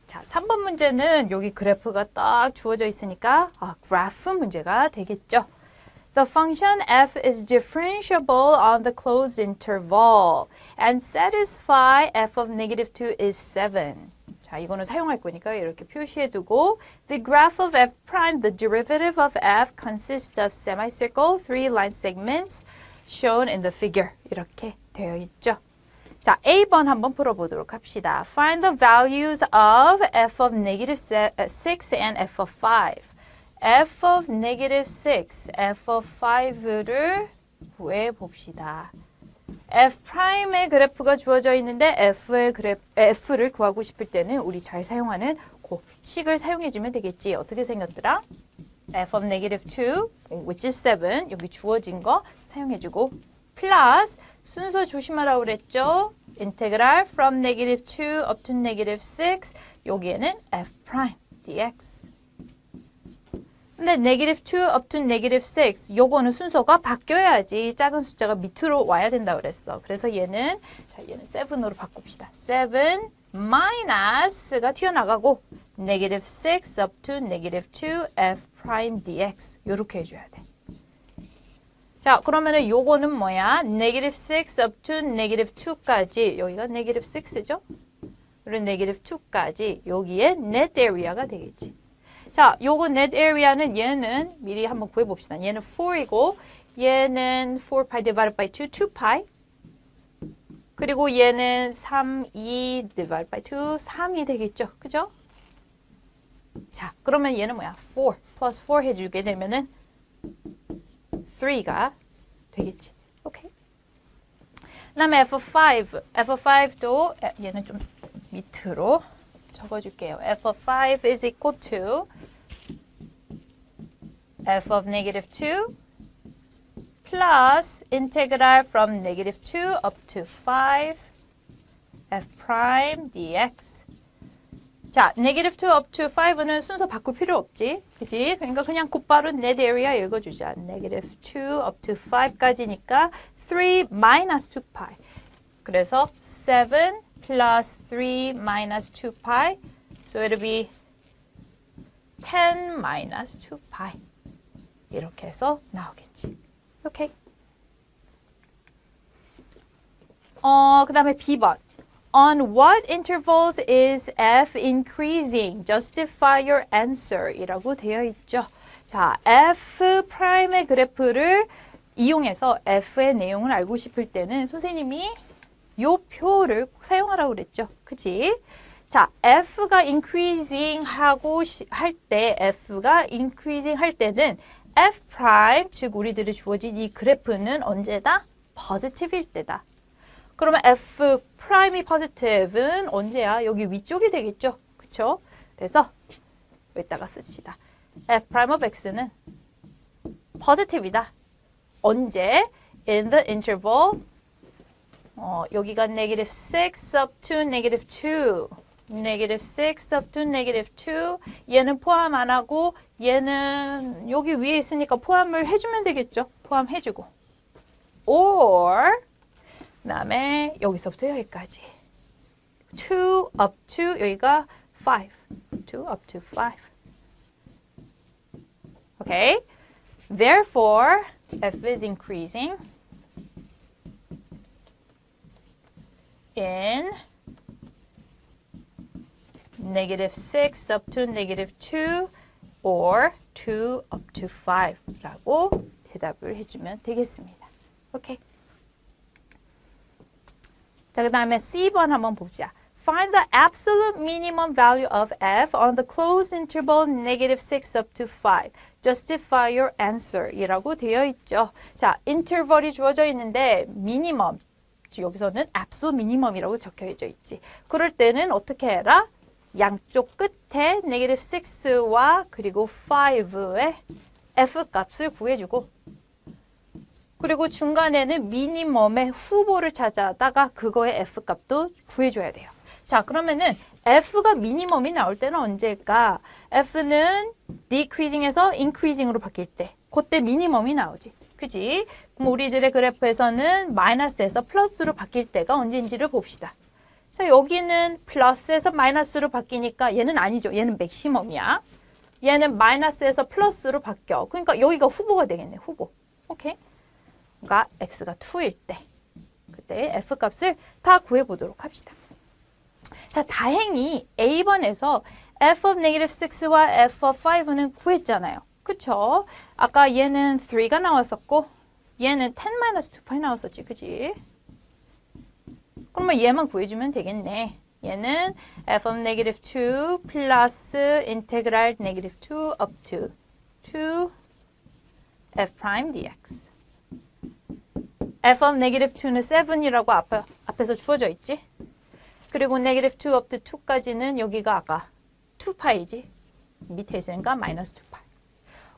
자, 3번 문제는 여기 그래프가 딱 주어져 있으니까 그래프 문제가 되겠죠. The function f is differentiable on the closed interval and satisfy f of negative 2 is 7. 자, 이거는 사용할 거니까 이렇게 표시해두고 The graph of f prime, the derivative of f consists of semicircle, 3 line segments shown in the figure. 이렇게 되어 있죠. 자, A번 한번 풀어보도록 합시다. Find the values of f of negative 6 and f of 5. f of negative 6, f of 5를 구해봅시다. F'의 그래프가 주어져 있는데 F를 구하고 싶을 때는 우리 잘 사용하는 그 식을 사용해주면 되겠지. 어떻게 생겼더라? f of negative 2, which is 7, 여기 주어진 거 사용해주고 플러스 순서 조심하라고 그랬죠? 인테그랄 from negative 2 up to negative 6 여기에는 f prime dx. 근데 negative 2 up to negative 6 요거는 순서가 바뀌어야지 작은 숫자가 밑으로 와야 된다고 그랬어. 그래서 얘는 자, 얘는 7으로 바꿉시다. 7 마이너스가 튀어나가고 negative 6 up to negative 2 f prime dx 요렇게 해줘야 돼. 자, 그러면은 요거는 뭐야? negative 6 up to negative 2까지 여기가 negative 6죠? 그리고 negative 2까지 여기에 net area가 되겠지. 자, 요거 net area는 얘는 미리 한번 구해봅시다. 얘는 4이고 얘는 4pi divided by 2, 2pi. 그리고 얘는 3이 divided by 2, 3이 되겠죠. 그죠? 자, 그러면 얘는 뭐야? 4 plus 4 해주게 되면은 3가 되겠지. 오케이. 그다음에 F5도 얘는 좀 밑으로 적어줄게요. F5 is equal to f of negative 2 plus integral from negative 2 up to 5 f prime dx. 자, negative 2 up to 5는 순서 바꿀 필요 없지. 그치? 그러니까 그냥 곧바로 net area 읽어주자. negative 2 up to 5까지니까 3 minus 2pi. 그래서 7 plus 3 minus 2pi. So it'll be 10 minus 2pi. 이렇게 해서 나오겠지. 오케이. 그 다음에 B번. On what intervals is f increasing? Justify your answer 이라고 되어 있죠. 자, f'의 그래프를 이용해서 f의 내용을 알고 싶을 때는 선생님이 요 표를 꼭 사용하라고 그랬죠. 그치? 자, f가 increasing 할 때, f가 increasing 할 때는 f 프라임, 즉 우리들이 주어진 이 그래프는 언제다? positive일 때다. 그러면 f 프라임이 positive은 언제야? 여기 위쪽이 되겠죠. 그쵸? 그래서 여기다가 쓰시다. f prime of x는 positive이다. 언제? In the interval 여기가 negative 6 up to negative 2. negative 6 up to negative 2. 얘는 포함 안 하고 얘는 여기 위에 있으니까 포함을 해주면 되겠죠. 포함해주고. or 그 다음에 여기서부터 여기까지 2 up to 여기가 5. 2 up to 5. Okay? Therefore, f is increasing in negative 6 up to negative 2 or 2 up to 5 라고 대답을 해주면 되겠습니다. 오케이. 자, 그 다음에 C번 한번 보자. Find the absolute minimum value of f on the closed interval negative 6 up to 5. Justify your answer 이라고 되어 있죠. 자, 인터벌이 주어져 있는데 미니멈, 여기서는 absolute minimum이라고 적혀져 있지. 그럴 때는 어떻게 해라? 양쪽 끝에 negative 6와 그리고 5의 f 값을 구해주고 그리고 중간에는 미니멈의 후보를 찾아다가 그거의 f 값도 구해줘야 돼요. 자, 그러면은 f가 미니멈이 나올 때는 언제일까? f는 decreasing에서 increasing으로 바뀔 때 그때 미니멈이 나오지. 그지? 그럼 우리들의 그래프에서는 마이너스에서 플러스로 바뀔 때가 언제인지를 봅시다. 자, 여기는 플러스에서 마이너스로 바뀌니까 얘는 아니죠. 얘는 맥시멈이야. 얘는 마이너스에서 플러스로 바뀌어. 그러니까 여기가 후보가 되겠네. 후보. 오케이? 그러니까 x가 2일 때 그때 f 값을 다 구해보도록 합시다. 자, 다행히 A번에서 f of negative 6와 f of 5는 구했잖아요. 그쵸? 아까 얘는 3가 나왔었고 얘는 10-2π 나왔었지. 그지? 그러면 얘만 구해주면 되겠네. 얘는 f of negative 2 플러스 integral negative 2 up to 2 f prime dx. f of negative 2는 7이라고 앞에서 주어져 있지. 그리고 negative 2 up to 2까지는 여기가 아까 2파이지. 밑에 있으니까 마이너스 2파이.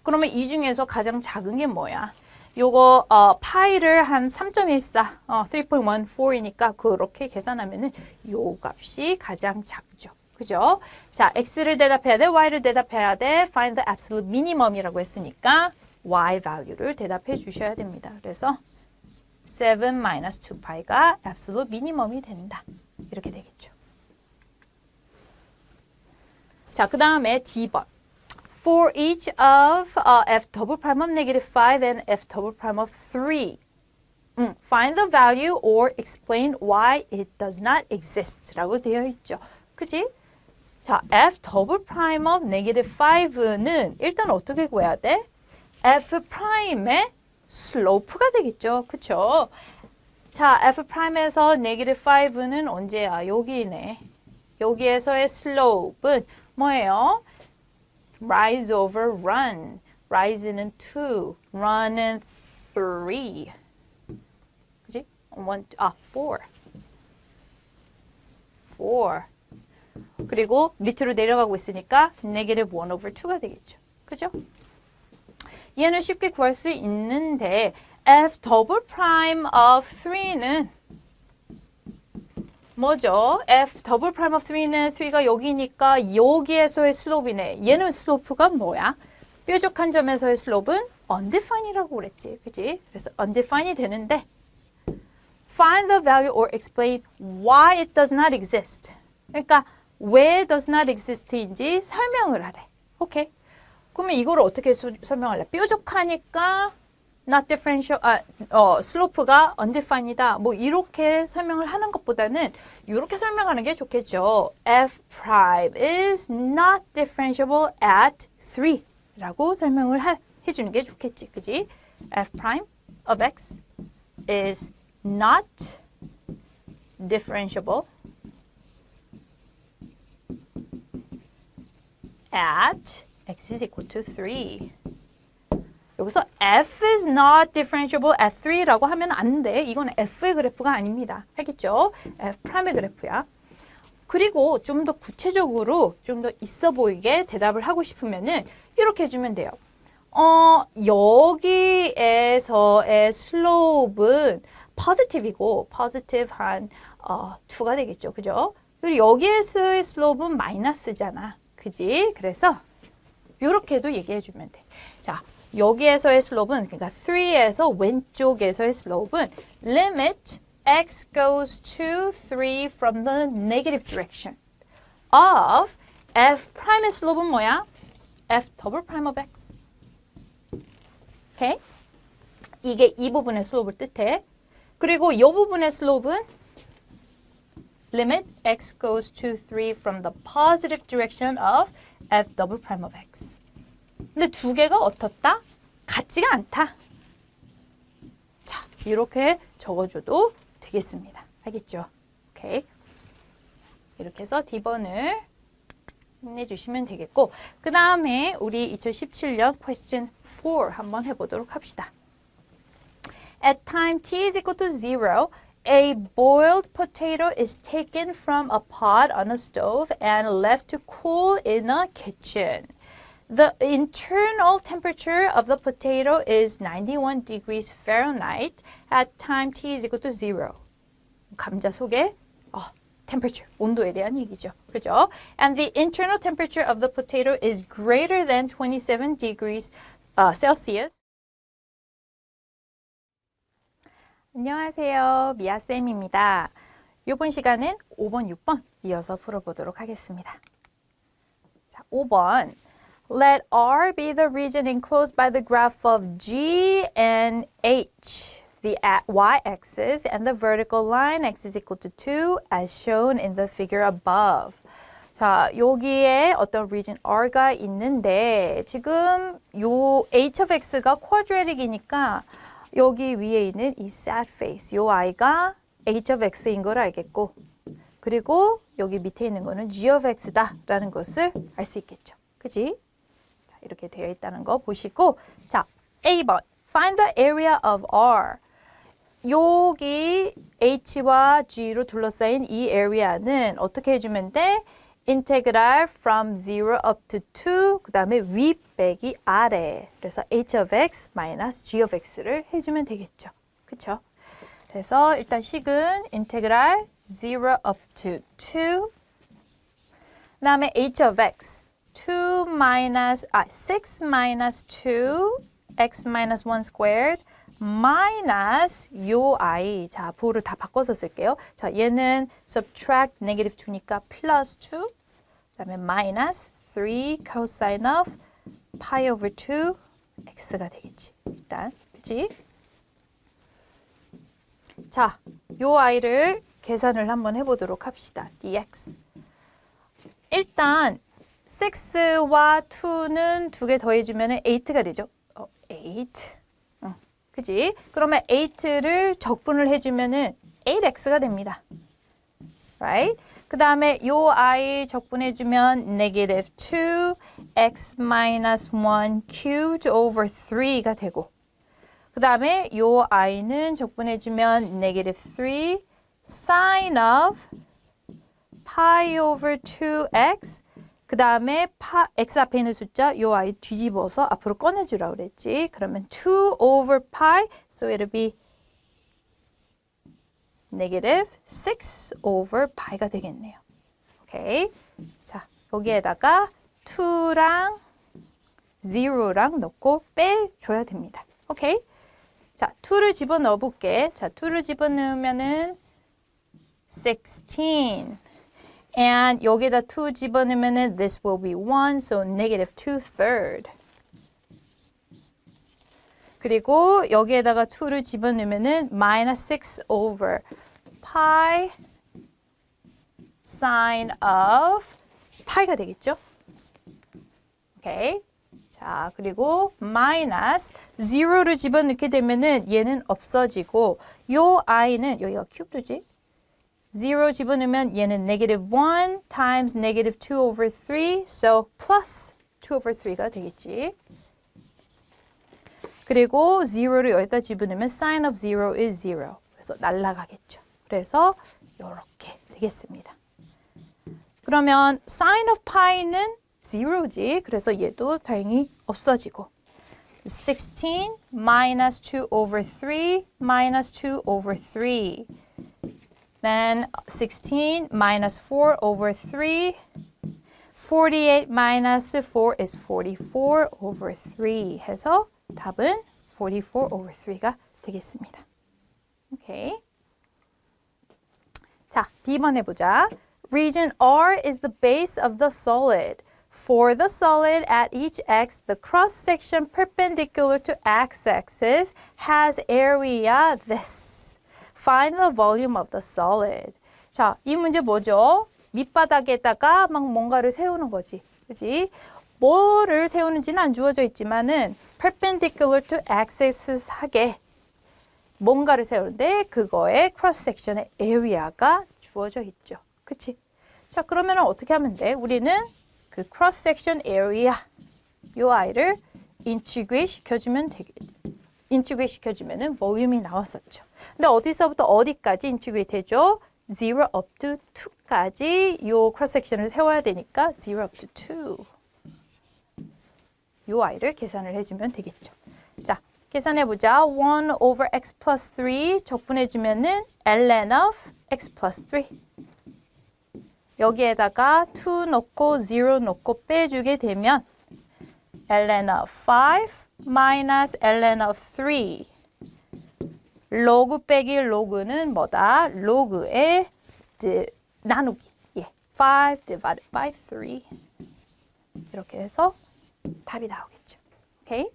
그러면 이 중에서 가장 작은 게 뭐야? 요거 파이를 한 3.14, 3.14이니까 그렇게 계산하면은 요 값이 가장 작죠. 그죠? 자, x를 대답해야 돼, y를 대답해야 돼. Find the absolute minimum이라고 했으니까 y value를 대답해 주셔야 됩니다. 그래서 7 minus 2파이가 absolute minimum이 된다. 이렇게 되겠죠. 자, 그 다음에 D번. For each of f double prime of negative 5 and f double prime of 3. Find the value or explain why it does not exist 라고 되어 있죠. 그치? 자, f double prime of negative 5는 일단 어떻게 구해야 돼? f prime의 슬로프가 되겠죠. 그쵸? 자, f prime에서 negative 5는 언제야? 여기네. 여기에서의 슬로프는 뭐예요? rise over run. rise는 2, run은 3. 그지? 4. 4. 그리고 밑으로 내려가고 있으니까 negative 1 over 2가 되겠죠. 그죠? 얘는 쉽게 구할 수 있는데 f double prime of 3는 뭐죠? f double prime of 3는 3가 여기니까 여기에서의 슬로프이네. 얘는 슬로프가 뭐야? 뾰족한 점에서의 슬로프는 undefined이라고 그랬지. 그치? 그래서 undefined이 되는데 find the value or explain why it does not exist. 그러니까 왜 does not exist인지 설명을 하래. 오케이? 그러면 이거를 어떻게 설명할래? 뾰족하니까 not differential, slope가 undefined이다. 뭐 이렇게 설명을 하는 것보다는 이렇게 설명하는 게 좋겠죠. f prime is not differentiable at 3라고 설명을 해주는 게 좋겠지, 그지? f prime of x is not differentiable at x is equal to 3. 여기서 f is not differentiable at 3라고 하면 안 돼. 이건 f의 그래프가 아닙니다. 알겠죠? f 프라임의 그래프야. 그리고 좀 더 구체적으로 좀 더 있어 보이게 대답을 하고 싶으면은 이렇게 해주면 돼요. 여기에서의 슬로프는 positive이고 positive 한 2가 되겠죠. 그죠? 그리고 여기에서의 슬로프는 마이너스잖아. 그지? 그래서 이렇게도 얘기해 주면 돼. 자, 여기에서의 슬로프는 그러니까 3에서 왼쪽에서의 슬로프는 limit x goes to 3 from the negative direction of f prime의 슬로프는 뭐야? f double prime of x. 오케이? 이게 이 부분의 슬로프를 뜻해. 그리고 이 부분의 슬로프는 limit x goes to 3 from the positive direction of f double prime of x. 근데 두 개가 어떻다? 같지가 않다. 자, 이렇게 적어줘도 되겠습니다. 알겠죠? 오케이. 이렇게 해서 D번을 힘내주시면 되겠고, 그 다음에 우리 2017년 question 4 한번 해보도록 합시다. At time t is equal to 0, a boiled potato is taken from a pot on a stove and left to cool in a kitchen. The internal temperature of the potato is 91 degrees Fahrenheit at time t is equal to 0. 감자 속에 temperature, 온도에 대한 얘기죠. 그죠? And the internal temperature of the potato is greater than 27 degrees Celsius. 안녕하세요. 미아쌤입니다. 이번 시간은 5번, 6번 이어서 풀어보도록 하겠습니다. 자, 5번. Let R be the region enclosed by the graph of G and H, the y-axis, and the vertical line x is equal to 2 as shown in the figure above. 자, 여기에 어떤 region R가 있는데 지금 요 h of x가 quadratic이니까 여기 위에 있는 이 sad face, 요 i가 h of x인 걸 알겠고 그리고 여기 밑에 있는 거는 g of x다라는 것을 알 수 있겠죠. 그지? 자, 이렇게 되어 있다는 거 보시고 자, A번 Find the area of R. 여기 H와 G로 둘러싸인 이 area는 어떻게 해주면 돼? 인테그랄 from 0 up to 2, 그 다음에 위 빼기 아래. 그래서 h of x minus g of x를 해주면 되겠죠. 그쵸? 그래서 일단 식은 인테그랄 0 up to 2, 그 다음에 h of x 6 minus 2 x minus 1 squared minus 요 i. 자, 부호를 다 바꿔서 쓸게요. 자, 얘는 subtract negative 2니까 plus 2. 그 다음에 minus 3 cosine of pi over 2 x가 되겠지. 일단, 그치? 자, 요 i를 계산을 한번 해보도록 합시다. dx. 일단 6와 2는 두 개 더해주면 8가 되죠. 8. 그지? 그러면 8를 적분을 해주면은 8x가 됩니다. Right? 그 다음에 요 i 적분해주면 negative 2 x minus 1 cubed over 3가 되고 그 다음에 요 i는 적분해주면 negative 3 sine of pi over 2x 그 다음에 x 앞에 있는 숫자 요 i 뒤집어서 앞으로 꺼내주라 그랬지. 그러면 2 over pi, so it'll be negative 6 over pi가 되겠네요. 오케이. 자, 여기에다가 2랑 0랑 넣고 빼줘야 됩니다. 오케이. 자, 2를 집어넣어 볼게. 자, 2를 집어넣으면은 16. And 여기다 2 집어넣으면 this will be 1, so negative 2/3. 그리고 여기에다가 2를 집어넣으면은 minus 6 over pi sine of 파이가 되겠죠? 오케이. 자, 그리고 마이너스 0를 집어넣게 되면은 얘는 없어지고 요 i는 여기가 큐브지? 0 집어넣으면 얘는 negative 1 times negative 2 over 3 so plus 2 over 3가 되겠지. 그리고 0를 여기다 집어넣으면 sin of 0 is 0. 그래서 날아가겠죠. 그래서 이렇게 되겠습니다. 그러면 sin of pi는 0지. 그래서 얘도 다행히 없어지고 16 minus 2 over 3 minus 2 over 3 then 16 minus 4 over 3 48 minus 4 is 44 over 3 해서 답은 44 over 3가 되겠습니다. 오케이. 자, B번 해보자. Region R is the base of the solid. For the solid at each x, the cross-section perpendicular to x-axis has area this. Find the volume of the solid. 자, 이 문제 뭐죠? 밑바닥에다가 막 뭔가를 세우는 거지. 그지? 뭐를 세우는지는 안 주어져 있지만은 perpendicular to x-axis 하게 뭔가를 세우는데 그거의 cross-section의 area가 주어져 있죠. 그치? 자, 그러면 어떻게 하면 돼? 우리는 그 cross-section area 요 아이를 integrate 시켜주면 integrate 시켜주면은 volum이 나왔었죠. 근데 어디서부터 어디까지 integrate 해줘? 0 up to 2까지 요 cross-section을 세워야 되니까 0 up to 2 요 아이를 계산을 해주면 되겠죠. 자, 계산해보자. 1 over x plus 3 적분해주면은 ln of x plus 3 여기에다가 2 넣고 0 넣고 빼주게 되면 ln of 5 minus ln of 3 로그 빼기 로그는 뭐다? 로그의 나누기 5 divided by 3 이렇게 해서 답이 나오겠죠. 오케이?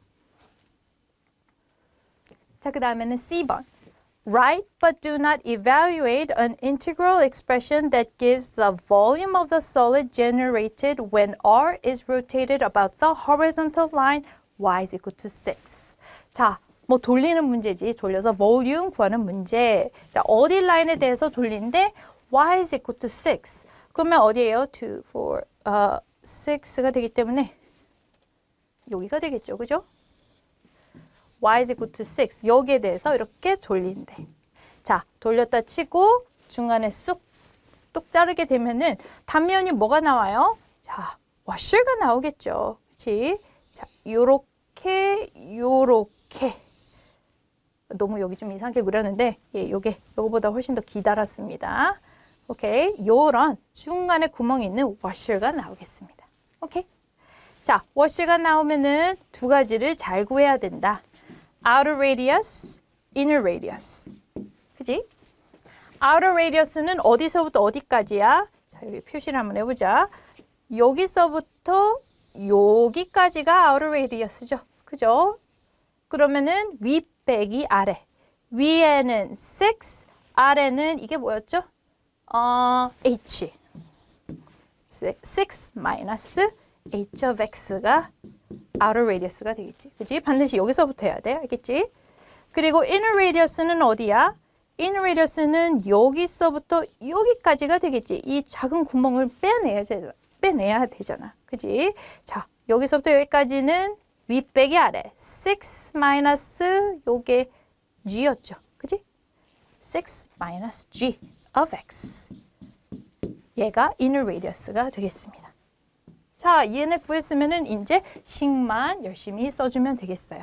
자, 그 다음에는 C번. Write but do not evaluate an integral expression that gives the volume of the solid generated when R is rotated about the horizontal line y is equal to 6. 자, 뭐 돌리는 문제지. 돌려서 volume 구하는 문제. 자, 어디 라인에 대해서 돌리는데 y is equal to 6. 그러면 어디예요? 2, 4, 6가 되기 때문에 여기가 되겠죠. 그죠? y is equal to 6. 여기에 대해서 이렇게 돌린대. 자, 돌렸다 치고 중간에 쑥 자르게 되면은 단면이 뭐가 나와요? 자, washer가 나오겠죠. 그렇지? 자, 요렇게 너무 여기 좀 이상하게 그렸는데 요거보다 훨씬 더 기다랗습니다. 오케이. 요런 중간에 구멍이 있는 washer가 나오겠습니다. 오케이. 자, washer가 나오면은 두 가지를 잘 구해야 된다. outer radius, inner radius. 그지? outer radius는 어디서부터 어디까지야? 자, 여기 표시를 한번 해보자. 여기서부터 여기까지가 outer radius죠. 그죠? 그러면은 위 빼기 아래. 위에는 6, 아래는 이게 뭐였죠? h. 6 minus h of x가 outer radius가 되겠지. 그치? 반드시 여기서부터 해야 돼. 알겠지? 그리고 inner radius는 어디야? inner radius는 여기서부터 여기까지가 되겠지. 이 작은 구멍을 빼내야 되잖아. 그치? 자, 여기서부터 여기까지는 위 빼기 아래. 6 마이너스 요게 g였죠. 그치? 6 minus g of x. 얘가 inner radius가 되겠습니다. 자, 얘네 구했으면은 이제 식만 열심히 써주면 되겠어요.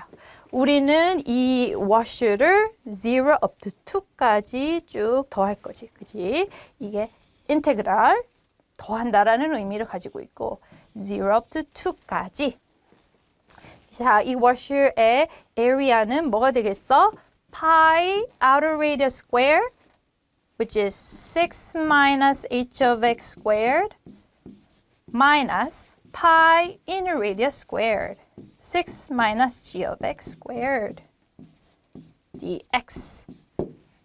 우리는 이 washer를 0 up to 2까지 쭉 더할 거지. 그지? 이게 인테그랄 더한다라는 의미를 가지고 있고 0 up to 2까지. 자, 이 washer의 area는 뭐가 되겠어? pi outer radius square which is 6 minus h of x squared minus pi inner radius squared. 6 minus g of x squared. dx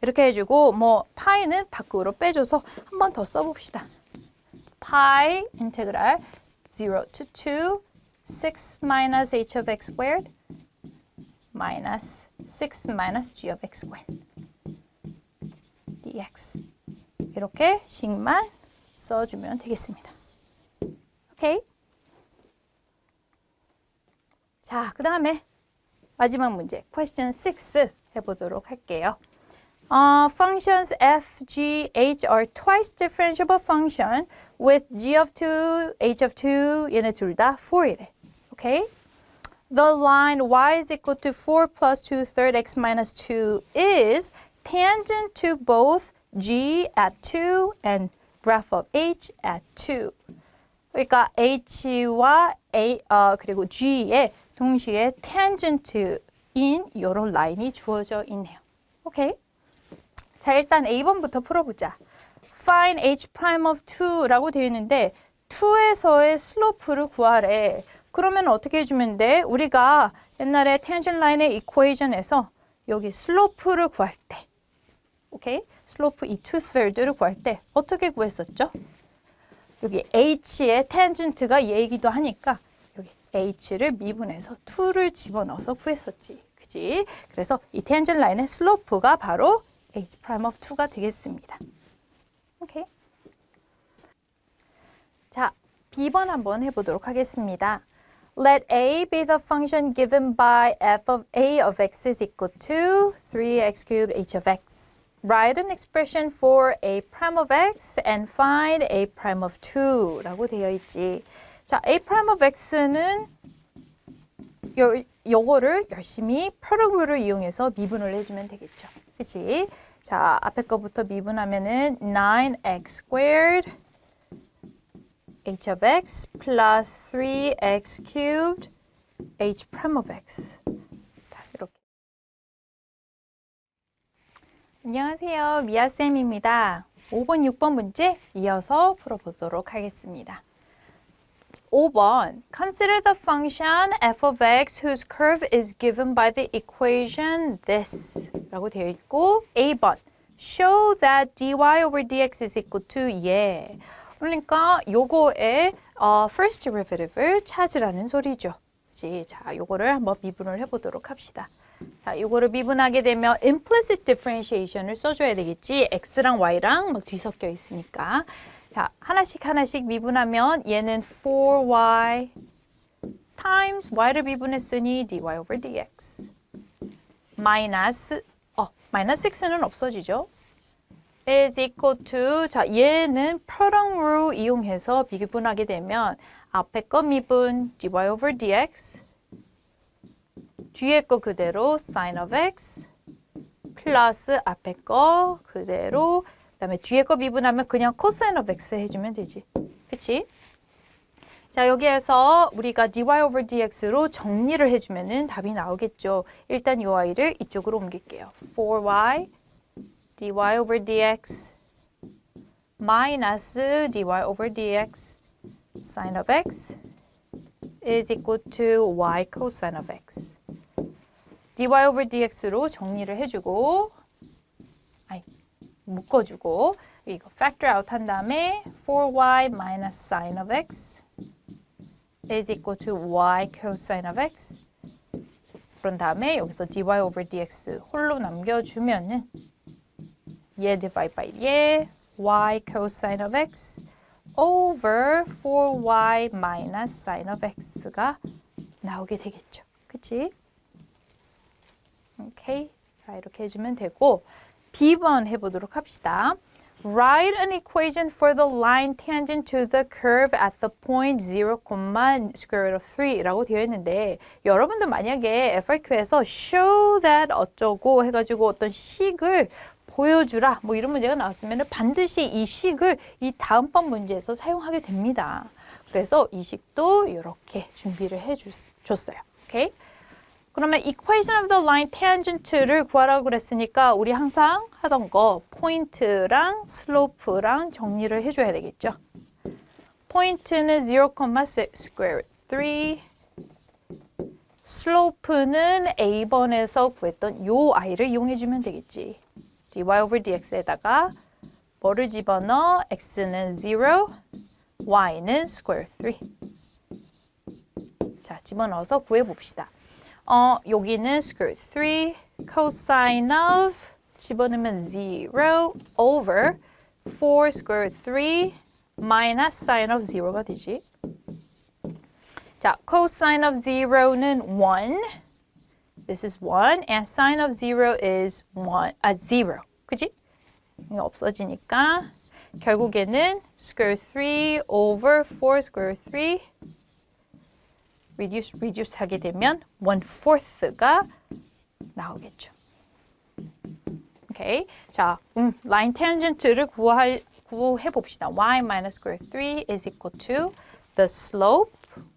이렇게 해주고 뭐 파이는 밖으로 빼줘서 한 번 더 써봅시다. 파이 인테그랄 0 to 2 6 minus h of x squared minus 6 minus g of x squared dx 이렇게 식만 써주면 되겠습니다. 오케이. 자, 그 다음에 마지막 문제 question 6 해보도록 할게요. Functions f, g, h are twice differentiable function with g of 2, h of 2 얘네 둘 다 4이래. 오케이? The line y is equal to 4 plus 2 third x minus 2 is tangent to both g at 2 and graph of h at 2. 그러니까 h와 그리고 g에 동시에 tangent인 이런 라인이 주어져 있네요. 오케이? 자, 일단 A번부터 풀어보자. Find h prime of 2라고 되어 있는데 2에서의 슬로프를 구하래. 그러면 어떻게 해주면 돼? 우리가 옛날에 tangent 라인의 equation에서 여기 슬로프를 구할 때 오케이? 슬로프 이 2/3를 구할 때 어떻게 구했었죠? 여기 h의 tangent가 얘이기도 하니까 여기 h를 미분해서 2를 집어넣어서 구했었지. 그지? 그래서 이 tangent 라인의 슬로프가 바로 h prime of 2가 되겠습니다. 오케이. 자, B번 한번 해보도록 하겠습니다. Let a be the function given by f of a of x is equal to 3x cubed h of x. Write an expression for a prime of x and find a prime of 2라고 되어 있지. 자, a prime of x는 요거를 열심히 product 룰을 이용해서 미분을 해주면 되겠죠. 그치? 자, 앞에 거부터 미분하면은 9x squared h of x plus 3x cubed h prime of x. 자, 이렇게. 안녕하세요. 미아쌤입니다. 5번, 6번 문제 이어서 풀어보도록 하겠습니다. 5번. Consider the function f of x whose curve is given by the equation this 라고 되어 있고 A번. Show that dy over dx is equal to yeah. 그러니까 요거의 first derivative를 찾으라는 소리죠. 그치? 자, 요거를 한번 미분을 해보도록 합시다. 자, 요거를 미분하게 되면 implicit differentiation을 써줘야 되겠지. x랑 y랑 막 뒤섞여 있으니까. 자, 하나씩 미분하면 얘는 4y times y를 미분했으니 dy over dx 마이너스 마이너스 6는 없어지죠. is equal to 자, 얘는 product rule 이용해서 미분하게 되면 앞에 거 미분 dy over dx 뒤에 거 그대로 sin of x 플러스 앞에 거 그대로 그다음에 뒤에 거 미분하면 그냥 cosine of x 해주면 되지. 그치? 자, 여기에서 우리가 dy over dx로 정리를 해주면은 답이 나오겠죠. 일단 이 y를 이쪽으로 옮길게요. 4y dy over dx 마이너스 dy over dx sin of x is equal to y cosine of x. dy over dx로 정리를 해주고 묶어주고 이거 factor out 한 다음에 4y minus sin of x is equal to y cosine of x. 그런 다음에 여기서 dy over dx 홀로 남겨주면은 얘 divide by 얘 y cosine of x over 4y minus sin of x가 나오게 되겠죠. 그치? 오케이. 자, 이렇게 해주면 되고 B번 해보도록 합시다. Write an equation for the line tangent to the curve at the point 0, square root of 3라고 되어 있는데 여러분들 만약에 FRQ에서 show that 어쩌고 해가지고 어떤 식을 보여주라 뭐 이런 문제가 나왔으면 반드시 이 식을 이 다음번 문제에서 사용하게 됩니다. 그래서 이 식도 이렇게 준비를 해줬어요. 오케이? 그러면 equation of the line tangent를 구하라고 그랬으니까 우리 항상 하던 거 포인트랑 슬로프랑 정리를 해줘야 되겠죠. 포인트는 0, square root 3 슬로프는 A번에서 구했던 요 i를 이용해주면 되겠지. dy over dx에다가 뭐를 집어넣어? x는 0, y는 square 3. 자, 집어넣어서 구해봅시다. 여기는 square 3, cosine of 집어넣으면 0 over 4 square 3 minus sine of 0가 되지. 자, cosine of 0는 1. This is 1 and sine of 0 is 0. 그치? 이거 없어지니까 결국에는 square 3 over 4 square 3 reduce 하게 되면 1/4가 나오겠죠. 오케이. 자, line tangent를 구해 봅시다. y minus square 3 is equal to the slope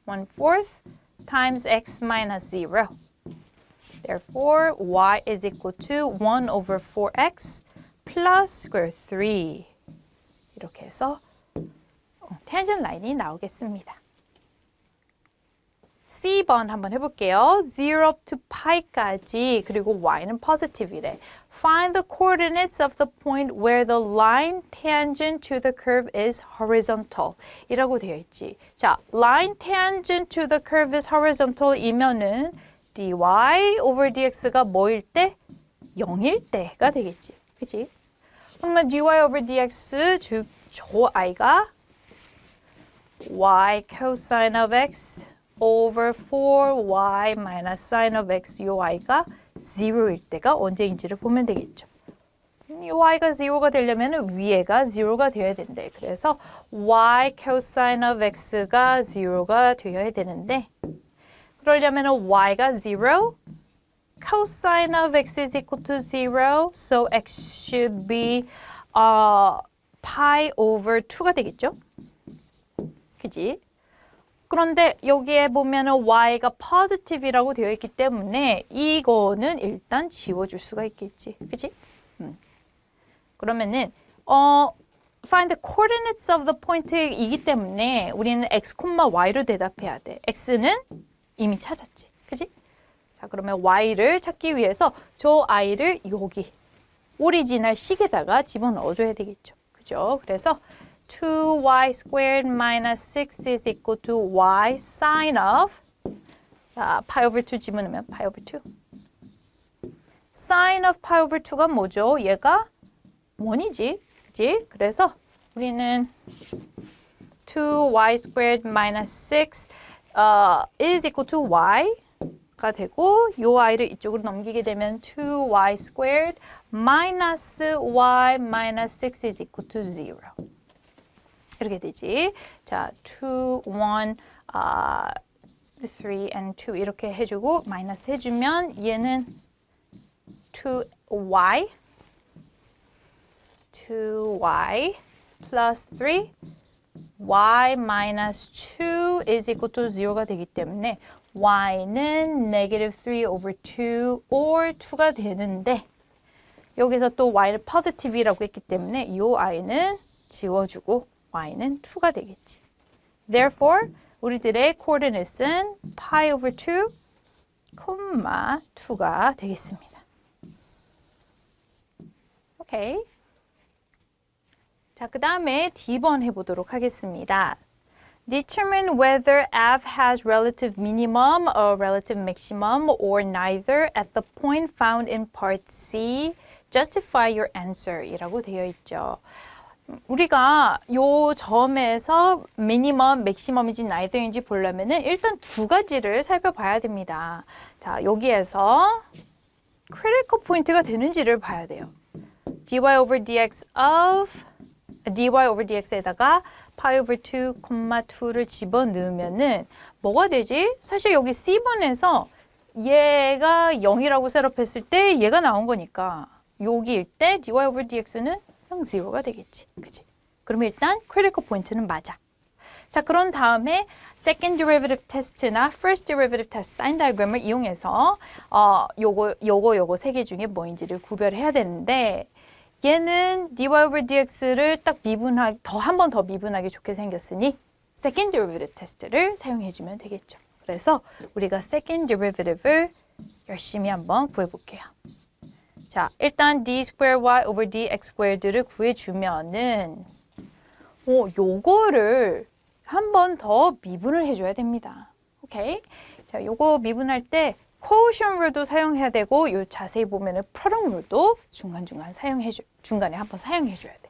1/4 times x minus 0. Therefore, y is equal to 1 over 4x plus square 3. 이렇게 해서 tangent line이 나오겠습니다. C번 한번 해볼게요. 0 up to pi까지 그리고 y는 positive이래. Find the coordinates of the point where the line tangent to the curve is horizontal 이라고 되어 있지. 자, line tangent to the curve is horizontal 이면은 dy over dx가 뭐일 때? 0일 때가 되겠지. 그치? 그러면 dy over dx 즉 저 i가 y cosine of x over 4y minus sine of x 요 i가 0일 때가 언제인지를 보면 되겠죠. 요 i가 0가 되려면 위에가 0가 되어야 된대. 그래서 y cosine of x가 0가 되어야 되는데 그러려면 y가 0, cosine of x is equal to 0, so x should be pi over 2가 되겠죠? 그지? 그런데 여기에 보면은 y가 positive이라고 되어 있기 때문에 이거는 일단 지워줄 수가 있겠지. 그치? 그러면은 find the coordinates of the point이기 때문에 우리는 x, y로 대답해야 돼. x는 이미 찾았지. 그치? 자, 그러면 y를 찾기 위해서 저 i를 여기 오리지널 식에다가 집어넣어줘야 되겠죠. 그죠? 그래서 2y squared minus 6 is equal to y sine of pi over 2 집어넣으면 pi over 2. sine of pi over 2가 뭐죠? 얘가 1이지. 그치? 그래서 우리는 2y squared minus 6 is equal to y가 되고 요 i를 이쪽으로 넘기게 되면 2y squared minus y minus 6 is equal to 0. 이렇게 되지. 자, 2, 1, 3 and 2 이렇게 해주고 마이너스 해주면 얘는 2y plus 3 y minus 2 is equal to 0가 되기 때문에 y는 negative 3 over 2 or 2가 되는데 여기서 또 y를 positive이라고 했기 때문에 이 i는 지워주고 y는 2가 되겠지. Therefore, 우리들의 coordinate은 pi over 2, 2가 되겠습니다. 오케이. 자, 그 다음에 D번 해보도록 하겠습니다. Determine whether f has relative minimum or relative maximum or neither at the point found in part C. Justify your answer 이라고 되어 있죠. 우리가 요 점에서 미니멈, 맥시멈인지 나이더인지 보려면은 일단 두 가지를 살펴봐야 됩니다. 자, 여기에서 critical 포인트가 되는지를 봐야 돼요. dy over dx에다가 pi over 2, 2를 집어넣으면은 뭐가 되지? 사실 여기 C번에서 얘가 0이라고 셋업했을 때 얘가 나온 거니까 여기일 때 dy over dx는 0가 되겠지. 그치? 그럼 일단 critical 포인트는 맞아. 자, 그런 다음에 second derivative test나 first derivative test 사인 다이그램을 이용해서 요거 세 개 중에 뭐인지를 구별해야 되는데 얘는 dy over dx를 딱 한 번 더 미분하기 좋게 생겼으니 second derivative test를 사용해 주면 되겠죠. 그래서 우리가 second derivative를 열심히 한번 구해볼게요. 자, 일단 d square y over dx squared를 구해주면은 요거를 한 번 더 미분을 해줘야 됩니다. 오케이? 자, 요거 미분할 때 quotient 룰도 사용해야 되고 요 자세히 보면은 product 룰도 중간에 한번 사용해줘야 돼.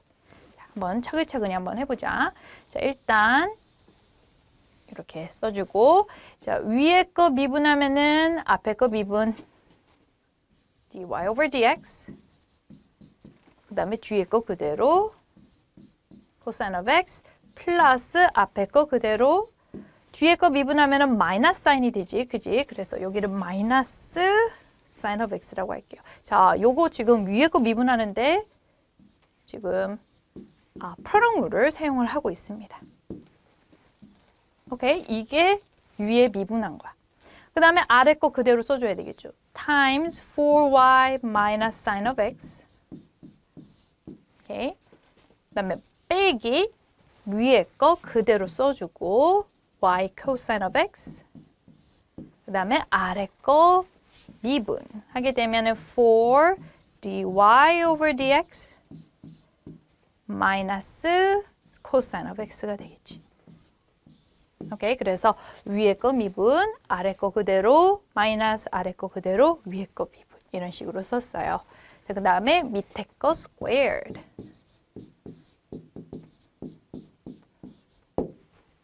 자, 한번 차근차근히 한번 해보자. 자, 일단 이렇게 써주고 자, 위에 거 미분하면은 앞에 거 미분 dy over dx 그 다음에 뒤에 거 그대로 cosine of x 플러스 앞에 거 그대로 뒤에 거 미분하면은 마이너스 사인이 되지, 그지? 그래서 여기를 마이너스 sin of x라고 할게요. 자, 요거 지금 위에 거 미분하는데 지금 product 룰을 사용을 하고 있습니다. 오케이, 이게 위에 미분한 거야. 그 다음에 아래 거 그대로 써줘야 되겠죠. times 4y minus sin of x. 오케이. 그 다음에 빼기 위에 거 그대로 써주고 y cosine of x. 그 다음에 아래 거 미분 하게 되면은 4 dy over dx 마이너스 cosine of x가 되겠지. 오케이, 그래서 위에 거 미분, 아래 거 그대로, 마이너스 아래 거 그대로, 위에 거 미분 이런 식으로 썼어요. 그 다음에 밑에 거 squared.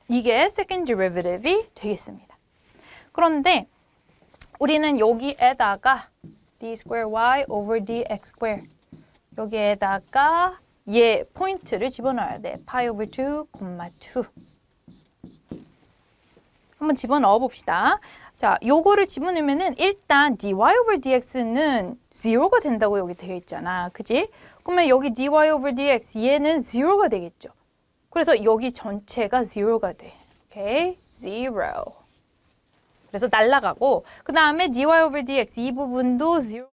이게 second derivative이 되겠습니다. 그런데 우리는 여기에다가 d square y over dx square 여기에다가 얘 포인트를 집어넣어야 돼. pi over 2, 2. 한번 집어넣어 봅시다. 자, 요거를 집어넣으면은 일단 dy over dx는 0가 된다고 여기 되어 있잖아. 그지? 그러면 여기 dy over dx 얘는 0가 되겠죠. 그래서 여기 전체가 0가 돼. 오케이? 0. 그래서 날라가고 그 다음에 dy over dx 이 부분도 0.